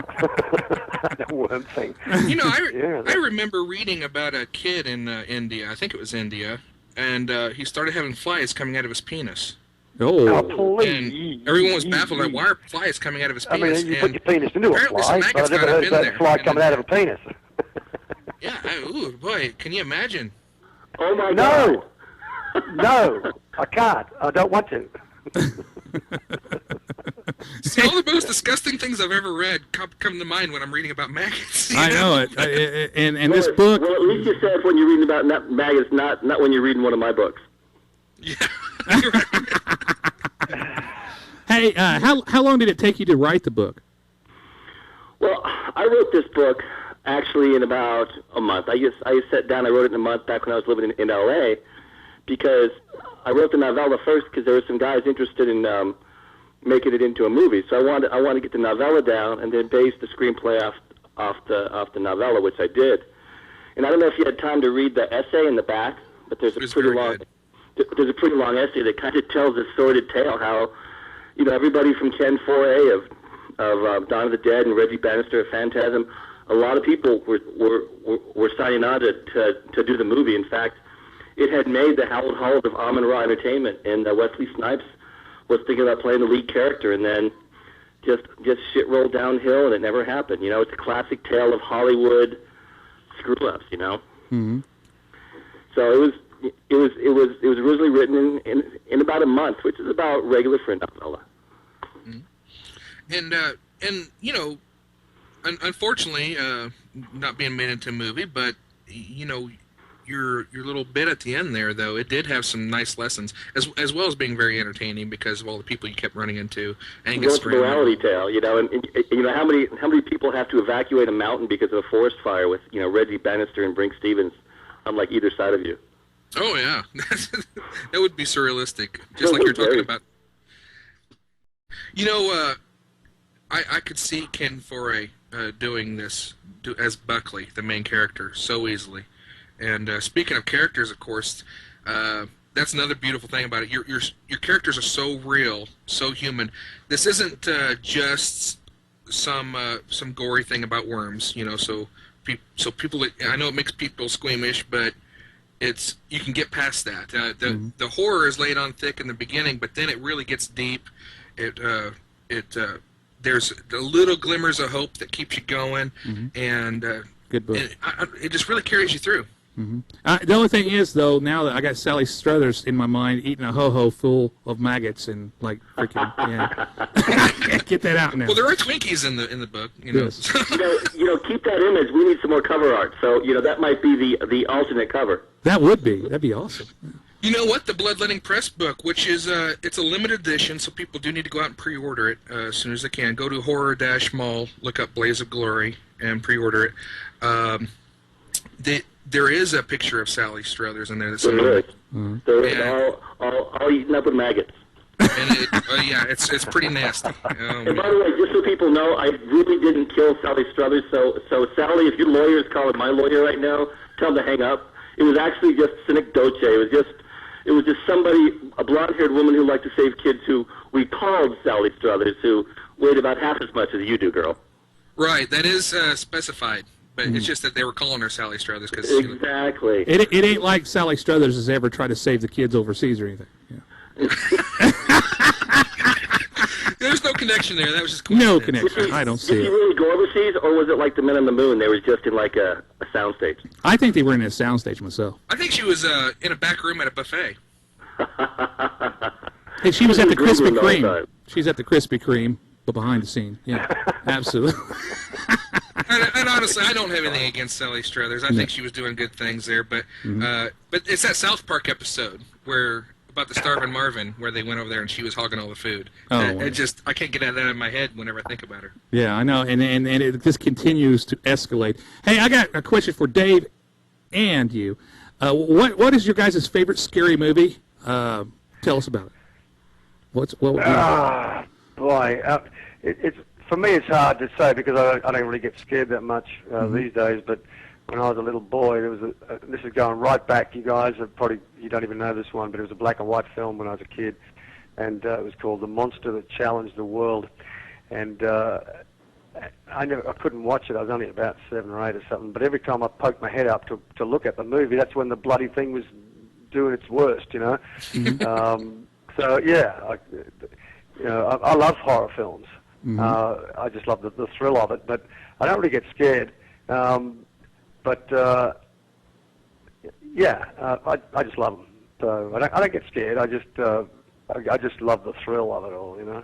the worm thing. I remember reading about a kid in India. I think it was India, and he started having flies coming out of his penis. Oh, please. And everyone was baffled. Like, why are flies coming out of his penis? I mean, you put your penis into a fly, but I've never heard that fly coming out of a penis. Yeah, ooh, boy, can you imagine? Oh, my God. No, I can't. I don't want to. See, all the most disgusting things I've ever read come to mind when I'm reading about maggots. I know it. And this book... Well, at least you said when you're reading about maggots, not when you're reading one of my books. Yeah, you're right. Hey, how long did it take you to write the book? Well, I wrote this book actually in about a month. I sat down, I wrote it in a month back when I was living in L.A., because I wrote the novella first because there were some guys interested in making it into a movie. So I wanted to get the novella down and then base the screenplay off the novella, which I did. And I don't know if you had time to read the essay in the back, but there's a pretty long essay that kind of tells this sordid tale how, everybody from Ken Foray of Dawn of the Dead and Reggie Bannister of Phantasm, a lot of people were signing on to do the movie. In fact, it had made the Howard Halls of Amon-Ra Entertainment, and Wesley Snipes was thinking about playing the lead character, and then just shit rolled downhill, and it never happened. It's a classic tale of Hollywood screw-ups. Mm-hmm. So it was originally written in about a month, which is about regular for a novella. Mm-hmm. And unfortunately, not being made into a movie, but your little bit at the end there, though, it did have some nice lessons, as well as being very entertaining because of all the people you kept running into. Angus it's a morality tale, and how many people have to evacuate a mountain because of a forest fire with Reggie Bannister and Brink Stevens on like either side of you. Oh yeah, that would be surrealistic, just like you're talking about. You know, I could see Ken Foray doing this as Buckley, the main character, so easily. And speaking of characters, of course, that's another beautiful thing about it. Your characters are so real, so human. This isn't just some gory thing about worms, you know. So people, I know it makes people squeamish, but you can get past that. The horror is laid on thick in the beginning, but then it really gets deep. There's the little glimmers of hope that keeps you going, and good book. It just really carries you through. The only thing is, though, now that I got Sally Struthers in my mind eating a ho-ho full of maggots and like freaking get that out now. Well, there are Twinkies in the book, you know. Yes. Keep that image. We need some more cover art. So that might be the alternate cover. That'd be awesome. You know what? The Bloodletting Press book, which is it's a limited edition, so people do need to go out and pre-order it as soon as they can. Go to Horror-Mall, look up Blaze of Glory, and pre-order it. There is a picture of Sally Struthers in there. They're all eaten up with maggots. And it's pretty nasty. And by the way, just so people know, I really didn't kill Sally Struthers. So Sally, if your lawyer is calling my lawyer right now, tell him to hang up. It was actually just synecdoche. It was just somebody, a blonde-haired woman who liked to save kids, who we called Sally Struthers, who weighed about half as much as you do, girl. Right, that is specified. But it's just that they were calling her Sally Struthers. Exactly. It ain't like Sally Struthers has ever tried to save the kids overseas or anything. Yeah. There's no connection there. That was just no connection. I don't see it. Did he really go overseas, or was it like the Men on the Moon? They were just in like a soundstage. I think they were in a soundstage myself. I think she was in a back room at a buffet. Hey, she was at the Krispy Kreme. She's at the Krispy Kreme, but behind the scene. Yeah, absolutely. And honestly, I don't have anything against Sally Struthers. I think she was doing good things there. But it's that South Park episode about the starving Marvin, where they went over there and she was hogging all the food. I can't get that out of my head whenever I think about her. Yeah, I know, and it just continues to escalate. Hey, I got a question for Dave and you. What is your guys' favorite scary movie? Tell us about it. Boy, it's for me, it's hard to say because I don't really get scared that much these days. But when I was a little boy, there was this is going right back. You guys you don't even know this one, but it was a black and white film when I was a kid, and it was called The Monster That Challenged the World. And I couldn't watch it. I was only about 7 or 8 or something. But every time I poked my head up to look at the movie, that's when the bloody thing was doing its worst, you know. So yeah, I love horror films. I just love the thrill of it, but I don't really get scared. I just love them. So I don't get scared. I just love the thrill of it all, you know.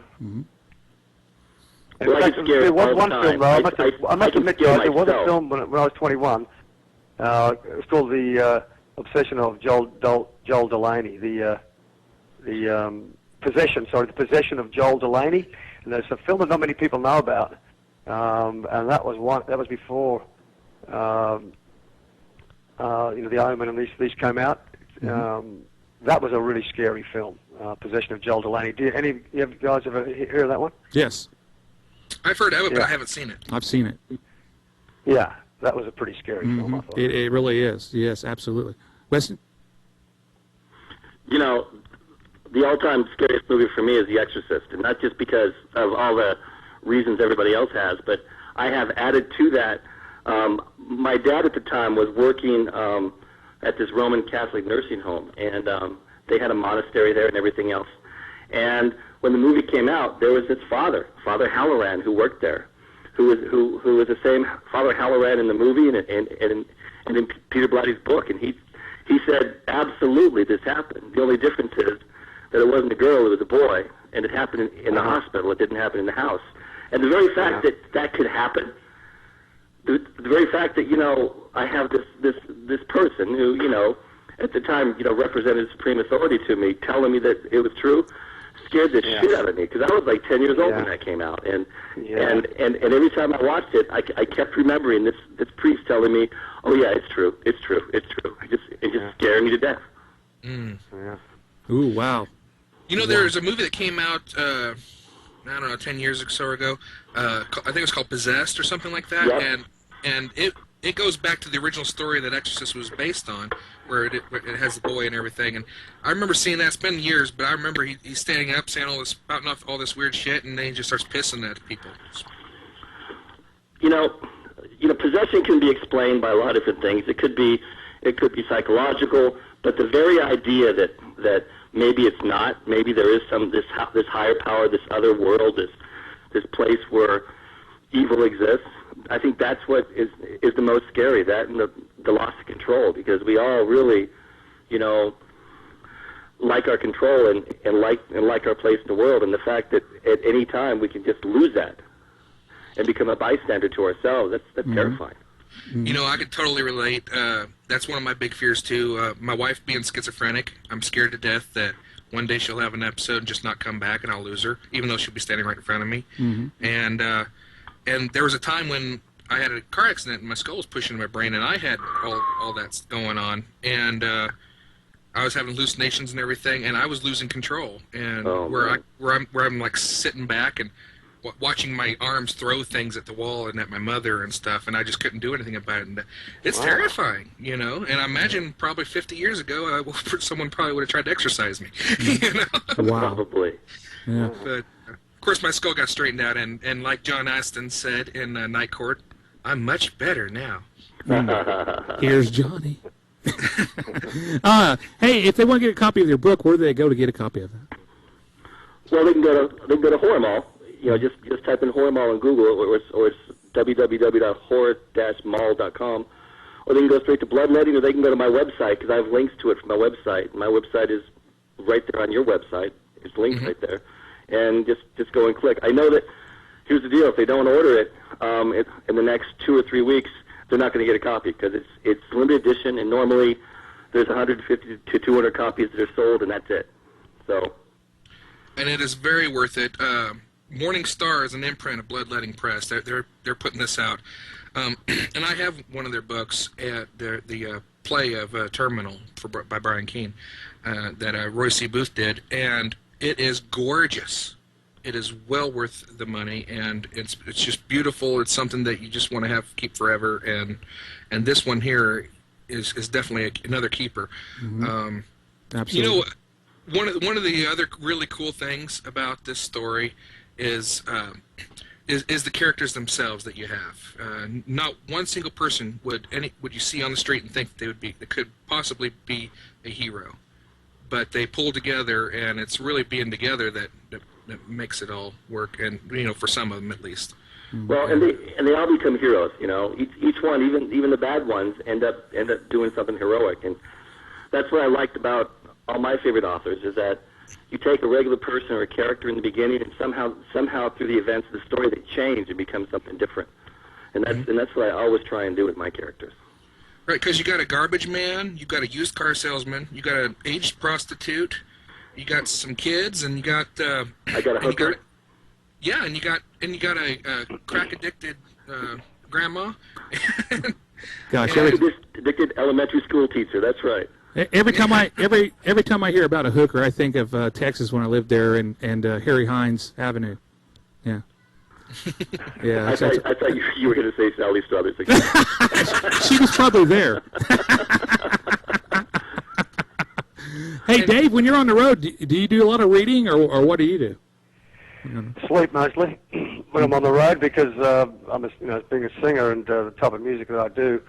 There was one film, though. I must admit, guys, there was a film when I was 21. It was called The Obsession of Joel Delaney. The Possession of Joel Delaney. And there's a film that not many people know about, and that was before, The Omen and these came out. That was a really scary film, Possession of Joel Delaney. Any of you guys ever hear of that one? Yes. I've heard of it, but I haven't seen it. I've seen it. Yeah, that was a pretty scary film, I thought. It really is. Yes, absolutely. Weston? The all-time scariest movie for me is The Exorcist, and not just because of all the reasons everybody else has, but I have added to that. My dad at the time was working at this Roman Catholic nursing home, and they had a monastery there and everything else. And when the movie came out, there was this Father Halloran, who worked there, who was the same Father Halloran in the movie and in Peter Blatty's book, and he said, absolutely, this happened. The only difference is that it wasn't a girl, it was a boy, and it happened in the hospital. It didn't happen in the house. And the very fact that could happen, the very fact that, I have this person who, at the time, represented supreme authority to me, telling me that it was true, scared the shit out of me, because I was like 10 years old when that came out. And every time I watched it, I kept remembering this priest telling me, oh yeah, it's true. It just scared me to death. Ooh, wow. There's a movie that came out I don't know, 10 years or so ago. I think it was called Possessed or something like that. Yep. And it goes back to the original story that Exorcist was based on, where it has the boy and everything. And I remember seeing that. It's been years, but I remember he's standing up saying all this, spouting off all this weird shit, and then he just starts pissing at people. You know, possession can be explained by a lot of different things. It could be psychological, but the very idea that maybe it's not, maybe there is this higher power, this other world, this place where evil exists. I think that's what is the most scary, that and the loss of control, because we all really, like our control and like our place in the world, and the fact that at any time we can just lose that and become a bystander to ourselves. That's terrifying. I could totally relate. That's one of my big fears too. My wife being schizophrenic, I'm scared to death that one day she'll have an episode and just not come back, and I'll lose her, even though she'll be standing right in front of me. And there was a time when I had a car accident and my skull was pushing in my brain, and I had all that going on, and I was having hallucinations and everything, and I was losing control. And where I'm like sitting back and watching my arms throw things at the wall and at my mother and stuff, and I just couldn't do anything about it. And it's terrifying, And I imagine probably 50 years ago, someone probably would have tried to exorcise me. Wow. Probably. Yeah. But of course, my skull got straightened out, and like John Aston said in Night Court, I'm much better now. Here's Johnny. Hey, if they want to get a copy of your book, where do they go to get a copy of it? Well, they can go to Horror Mall. Just type in Horror Mall in Google, or it's www.horror-mall.com, or they can go straight to Bloodletting, or they can go to my website, because I have links to it from my website. My website is right there on your website. It's linked right there, and just go and click. I know that. Here's the deal: if they don't order it in the next 2 or 3 weeks, they're not going to get a copy, because it's limited edition, and normally there's 150 to 200 copies that are sold, and that's it. So. And it is very worth it. Morning Star is an imprint of Bloodletting Press. They're putting this out, and I have one of their books, the play of Terminal by Brian Keene that Roy C. Booth did, and it is gorgeous. It is well worth the money, and it's just beautiful. It's something that you just want to keep forever, and this one here is definitely another keeper. Absolutely. One of the other really cool things about this story is the characters themselves that you have. Not one single person would you see on the street and think they could possibly be a hero, but they pull together, and it's really being together that makes it all work. And for some of them at least. Well, and they all become heroes. Each one, even the bad ones, end up doing something heroic, and that's what I liked about all my favorite authors, is that you take a regular person or a character in the beginning, and somehow through the events of the story, they change and become something different. And that's what I always try and do with my characters. Right, because you got a garbage man, you got a used car salesman, you got an aged prostitute, you got some kids, and you got I got a hooker. And you got a crack addicted grandma. Gosh, addicted elementary school teacher. That's right. Every time I hear about a hooker, I think of Texas when I lived there, and Harry Hines Avenue. Yeah. Yeah. I thought you were going to say Sally Struthers again. She was probably there. Hey, Dave, when you're on the road, do you do a lot of reading, or what do you do? Sleep mostly when I'm on the road, because being a singer and the type of music that I do,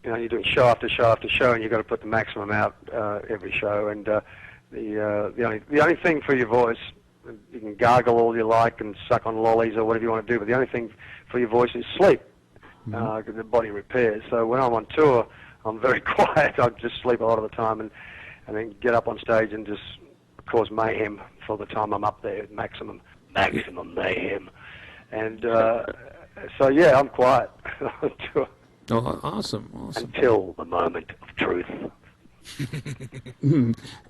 you're doing show after show after show, and you've got to put the maximum out every show. And the only thing for your voice, you can gargle all you like and suck on lollies or whatever you want to do, but the only thing for your voice is sleep, because the body repairs. So when I'm on tour, I'm very quiet. I just sleep a lot of the time, and then get up on stage and just cause mayhem for the time I'm up there, maximum mayhem. And so yeah, I'm quiet on tour. Oh, awesome. Until the moment of truth.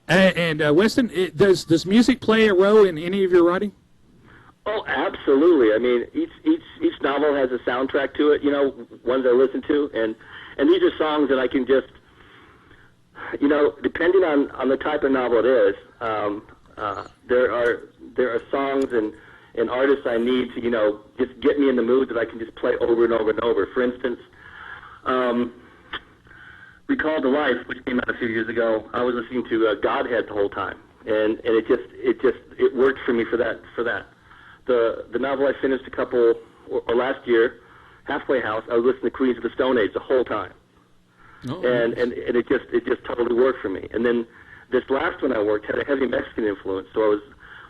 And Weston, does music play a role in any of your writing? Oh, absolutely. I mean, each novel has a soundtrack to it. Ones I listen to, and these are songs that I can just, depending on the type of novel it is, there are songs and artists I need to, just get me in the mood that I can just play over and over and over. For instance, Recall to Life, which came out a few years ago, I was listening to Godhead the whole time, and it worked for me for that. The novel I finished last year, Halfway House, I was listening to Queens of the Stone Age the whole time. Oh, And it just totally worked for me. And then this last one I worked had a heavy Mexican influence, so I was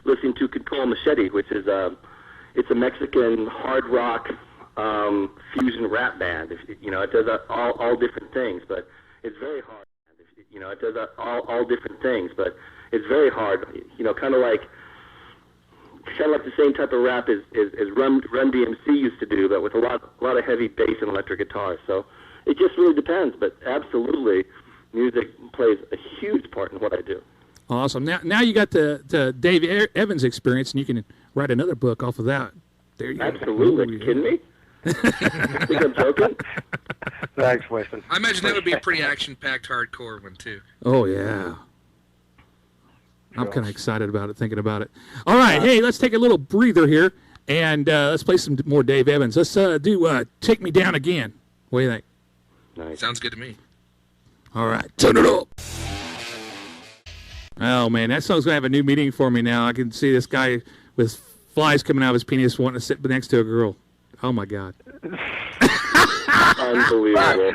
listening to Control Machete, which is it's a Mexican hard rock fusion rap band. It does all different things, but it's very hard. It does all different things, but it's very hard. Kind of like the same type of rap as Run DMC used to do, but with a lot of heavy bass and electric guitar. So it just really depends, but absolutely, music plays a huge part in what I do. Awesome. Now you got the Dave Evans experience, and you can write another book off of that. There you go. Absolutely. Are you kidding me? Think I'm joking? Thanks, Weston. I imagine that would be a pretty action-packed, hardcore one, too. Oh, yeah. I'm kind of excited about it, thinking about it. All right, hey, let's take a little breather here, and let's play some more Dave Evans. Let's do Take Me Down Again. What do you think? Nice. Sounds good to me. All right, turn it up. Oh, man, that song's going to have a new meaning for me now. I can see this guy with flies coming out of his penis wanting to sit next to a girl. Oh, my God. Unbelievable.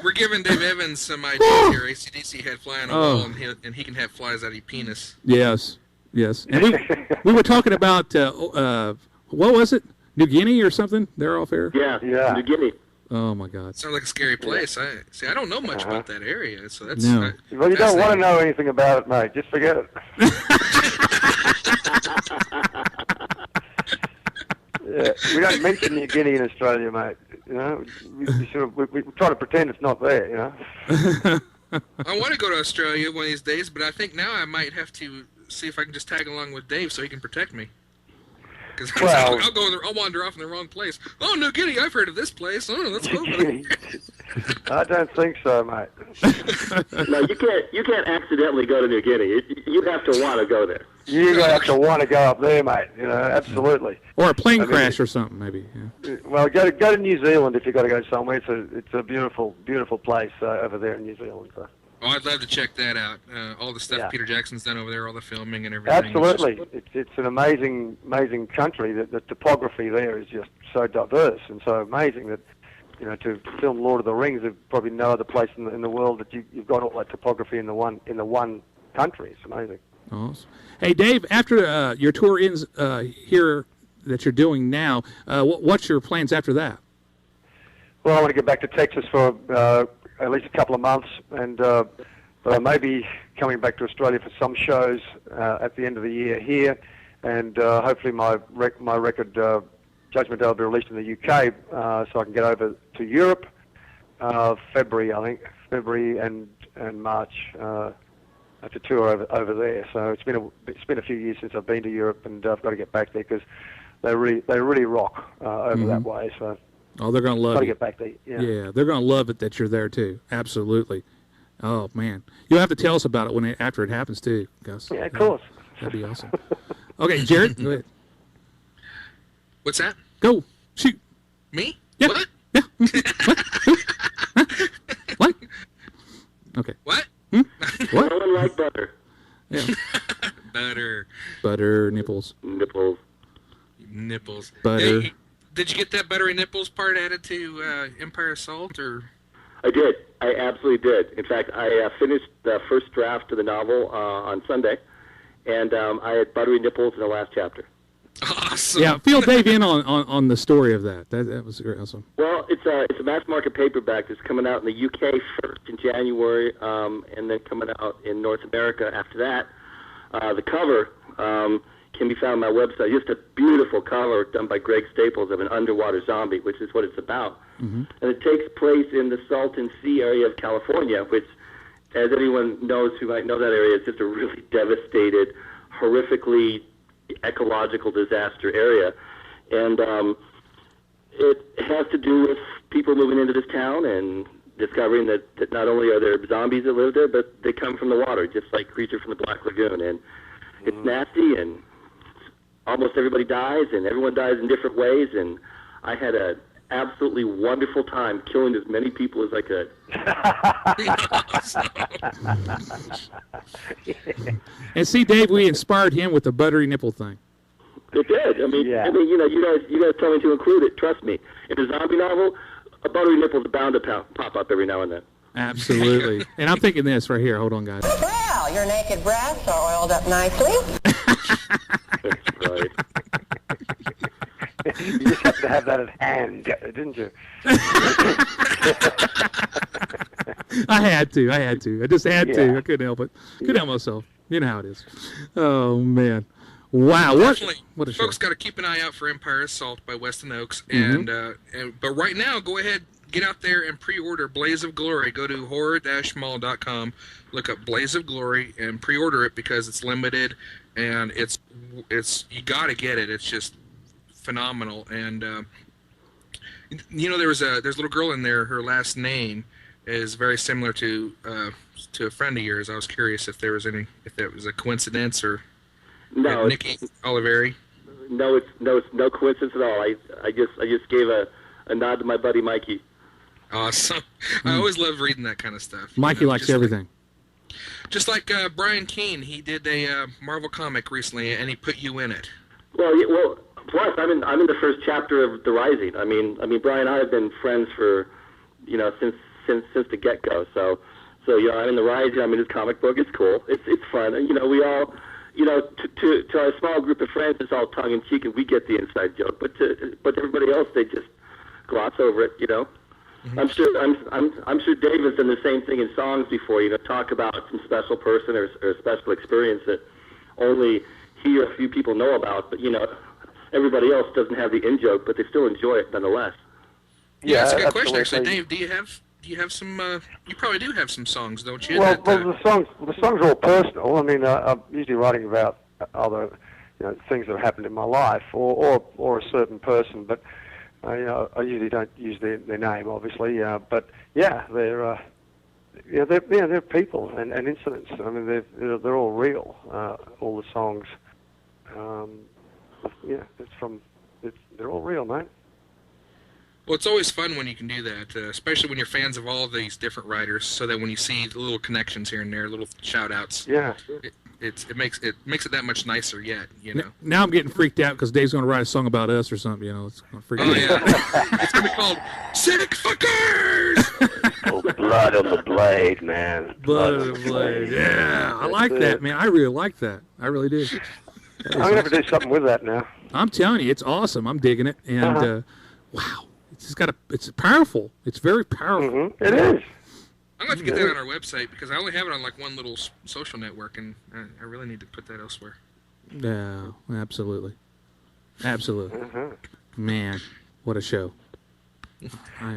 We're giving Dave Evans some ideas here. AC/DC had fly on a wall, and he can have flies out of your penis. Yes. And we were talking about, what was it? New Guinea or something? They're off air? Yeah. New Guinea. Oh, my God. Sounds like a scary place. I don't know much about that area, so that's... No. Well, you don't want to know anything about it, mate. Just forget it. Yeah, we don't mention New Guinea in Australia, mate. We try to pretend it's not there, I want to go to Australia one of these days, but I think now I might have to see if I can just tag along with Dave so he can protect me. Because I'll wander off in the wrong place. Oh, New Guinea, I've heard of this place. Oh, let's go over there. I don't think so, mate. No, you can't accidentally go to New Guinea. You have to want to go there. You have to want to go up there, mate. Absolutely. Or a plane crash or something, maybe. Yeah. Well, go to New Zealand if you've got to go somewhere. It's a beautiful, beautiful place over there in New Zealand. So. Oh, I'd love to check that out. All the stuff Peter Jackson's done over there, all the filming and everything. Absolutely. It's an amazing country. The topography there is just so diverse and so amazing that, to film Lord of the Rings, there's probably no other place in the world that you've got all that topography in the one country. It's amazing. Awesome. Hey, Dave, after your tour ends here that you're doing now, what's your plans after that? Well, I want to get back to Texas for at least a couple of months, but I may be coming back to Australia for some shows at the end of the year here, and hopefully my record Judgment Day will be released in the UK, so I can get over to Europe February and March to tour over there. So it's been a few years since I've been to Europe, and I've got to get back there because they really rock over that way. So. Oh, they're going to love it. Got to get back there. Yeah, they're going to love it that you're there too. Absolutely. Oh man, you'll have to tell us about it after it happens too, Gus. Yeah, of course. That'd be awesome. Okay, Jared, go ahead. What's that? Go shoot. Me? Yeah. What? Yeah. What? Huh? What? Okay. What? What? No one like butter. Yeah. Butter. Nipples. Butter. Hey, did you get that buttery nipples part added to Empire Assault, or? I did. I absolutely did. In fact, I finished the first draft of the novel on Sunday, and I had buttery nipples in the last chapter. Awesome. Yeah, fill Dave in on the story of that. That was awesome. Well, it's a mass market paperback that's coming out in the UK first in January, and then coming out in North America after that. The cover can be found on my website. Just a beautiful cover done by Greg Staples of an underwater zombie, which is what it's about. Mm-hmm. And it takes place in the Salton Sea area of California, which, as anyone knows who might know that area, is just a really devastated, horrifically ecological disaster area. And it has to do with people moving into this town and discovering that not only are there zombies that live there, but they come from the water, just like Creature from the Black Lagoon. And it's nasty, and almost everybody dies, and everyone dies in different ways, and I had an absolutely wonderful time killing as many people as I could. And see, Dave, we inspired him with the buttery nipple thing. It did. I mean, you guys tell me to include it. Trust me. In a zombie novel, a buttery nipple is bound to pop up every now and then. Absolutely. And I'm thinking this right here. Hold on, guys. Well, your naked breasts are oiled up nicely. That's right. You just have to have that at hand, didn't you? I had to. I just had to. Yeah. I couldn't help it. Couldn't help myself. You know how it is. Oh, man. Wow. What a show. Folks got to keep an eye out for Empire Assault by Weston Ochse. But right now, go ahead, get out there and pre-order Blaze of Glory. Go to horror-mall.com, look up Blaze of Glory, and pre-order it because it's limited, and it's you got to get it. It's just phenomenal. And there's a little girl in there. Her last name is very similar to a friend of yours. I was curious if that was a coincidence or Nikki Oliveri. No, it's no coincidence at all. I just gave a nod to my buddy Mikey. Awesome. I always love reading that kind of stuff. Mikey likes everything. Just like Brian Keene, he did a Marvel comic recently, and he put you in it. Well. Plus, I'm in the first chapter of The Rising. I mean, Brian and I have been friends for, since the get-go. So I'm in The Rising. I'm in his comic book. It's cool. It's fun. And, we all, to our small group of friends, it's all tongue-in-cheek, and we get the inside joke. But to everybody else, they just gloss over it. Mm-hmm. I'm sure Dave has done the same thing in songs before. Talk about some special person or a special experience that only he or a few people know about. But everybody else doesn't have the in-joke, but they still enjoy it nonetheless. Yeah, that's a good question, actually. Dave, do you have some, you probably do have some songs, don't you? Well, the songs are all personal. I mean, I'm usually writing about other, things that have happened in my life or a certain person, but, I usually don't use their name, obviously, but, yeah, they're people and incidents. I mean, they're all real, all the songs. They're all real, mate. Well, it's always fun when you can do that, especially when you're fans of all these different writers, so that when you see the little connections here and there, little shout-outs, it makes it that much nicer yet, Now I'm getting freaked out because Dave's going to write a song about us or something, It's going to freak me out. It's going to be called Sick Fuckers! Blood on the blade, man. Blood on the blade. Yeah, I like that, man. I really like that. I really do. I'm going to have to do something with that now. I'm telling you, it's awesome. I'm digging it. And, wow, it's powerful. It's very powerful. Mm-hmm. It is. I'm going to have to get that on our website because I only have it on like one little social network, and I really need to put that elsewhere. Yeah, absolutely. Absolutely. Man, what a show.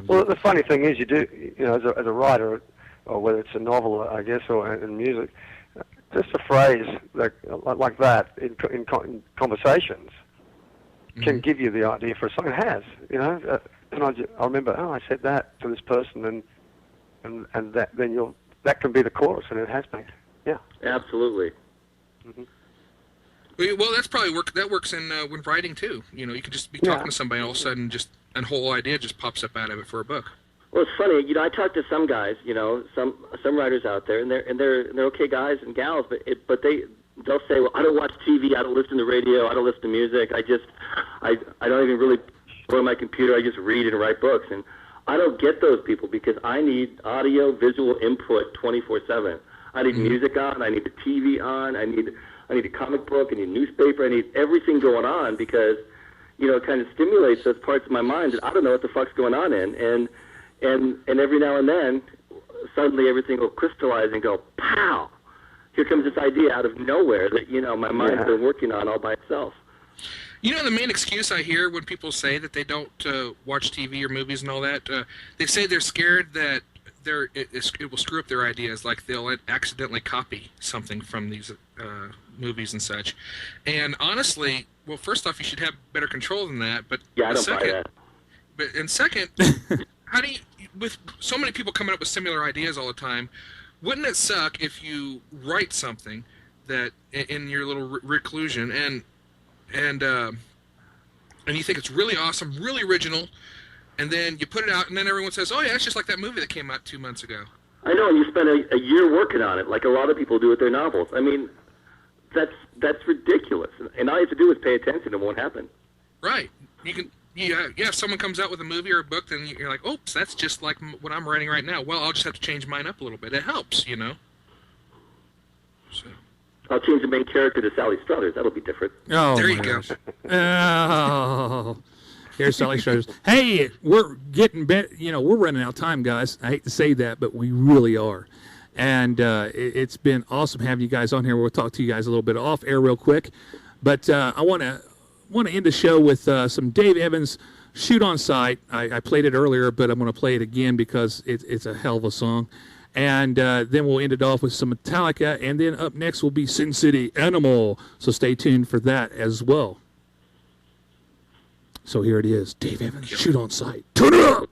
Well, the funny thing is, you do, as a writer, or whether it's a novel, I guess, or in music, just a phrase like that in conversations can give you the idea for a song. It has, and I remember, I said that to this person, and that can be the chorus, and it has been. Yeah, absolutely. Mm-hmm. Well, that's probably that works in when writing too. You could just be talking to somebody, and all of a sudden, just a whole idea just pops up out of it for a book. Well, it's funny. I talk to some guys, some writers out there, and they're okay guys and gals, but they'll say, well, I don't watch TV, I don't listen to radio, I don't listen to music. I don't even really go on my computer. I just read and write books, and I don't get those people because I need audio, visual input 24/7. I need music on, I need the TV on, I need a comic book, I need a newspaper, I need everything going on because it kind of stimulates those parts of my mind that I don't know what the fuck's going on in, and every now and then, suddenly everything will crystallize and go, pow! Here comes this idea out of nowhere that, my mind's been working on all by itself. The main excuse I hear when people say that they don't watch TV or movies and all that, they say they're scared that it will screw up their ideas, like they'll accidentally copy something from these movies and such. And honestly, well, first off, you should have better control than that. But I don't buy that. And second, how do you, with so many people coming up with similar ideas all the time, wouldn't it suck if you write something that in your little reclusion, and you think it's really awesome, really original, and then you put it out, and then everyone says, "Oh yeah, it's just like that movie that came out 2 months ago." I know, and you spent a year working on it, like a lot of people do with their novels. I mean, that's ridiculous. And all you have to do is pay attention, it won't happen. Right. You can, if someone comes out with a movie or a book, then you're like, oops, that's just like what I'm writing right now. Well, I'll just have to change mine up a little bit. It helps, you know. So. I'll change the main character to Sally Struthers. That'll be different. Oh, there you go. Oh. Here's Sally Struthers. Hey, we're getting we're running out of time, guys. I hate to say that, but we really are. And it's been awesome having you guys on here. We'll talk to you guys a little bit off air real quick. But I want to end the show with some Dave Evans, Shoot on Sight. I played it earlier, but I'm going to play it again because it's a hell of a song. And then we'll end it off with some Metallica. And then up next will be Sin City Animal. So stay tuned for that as well. So here it is, Dave Evans, Shoot on Sight. Turn it up!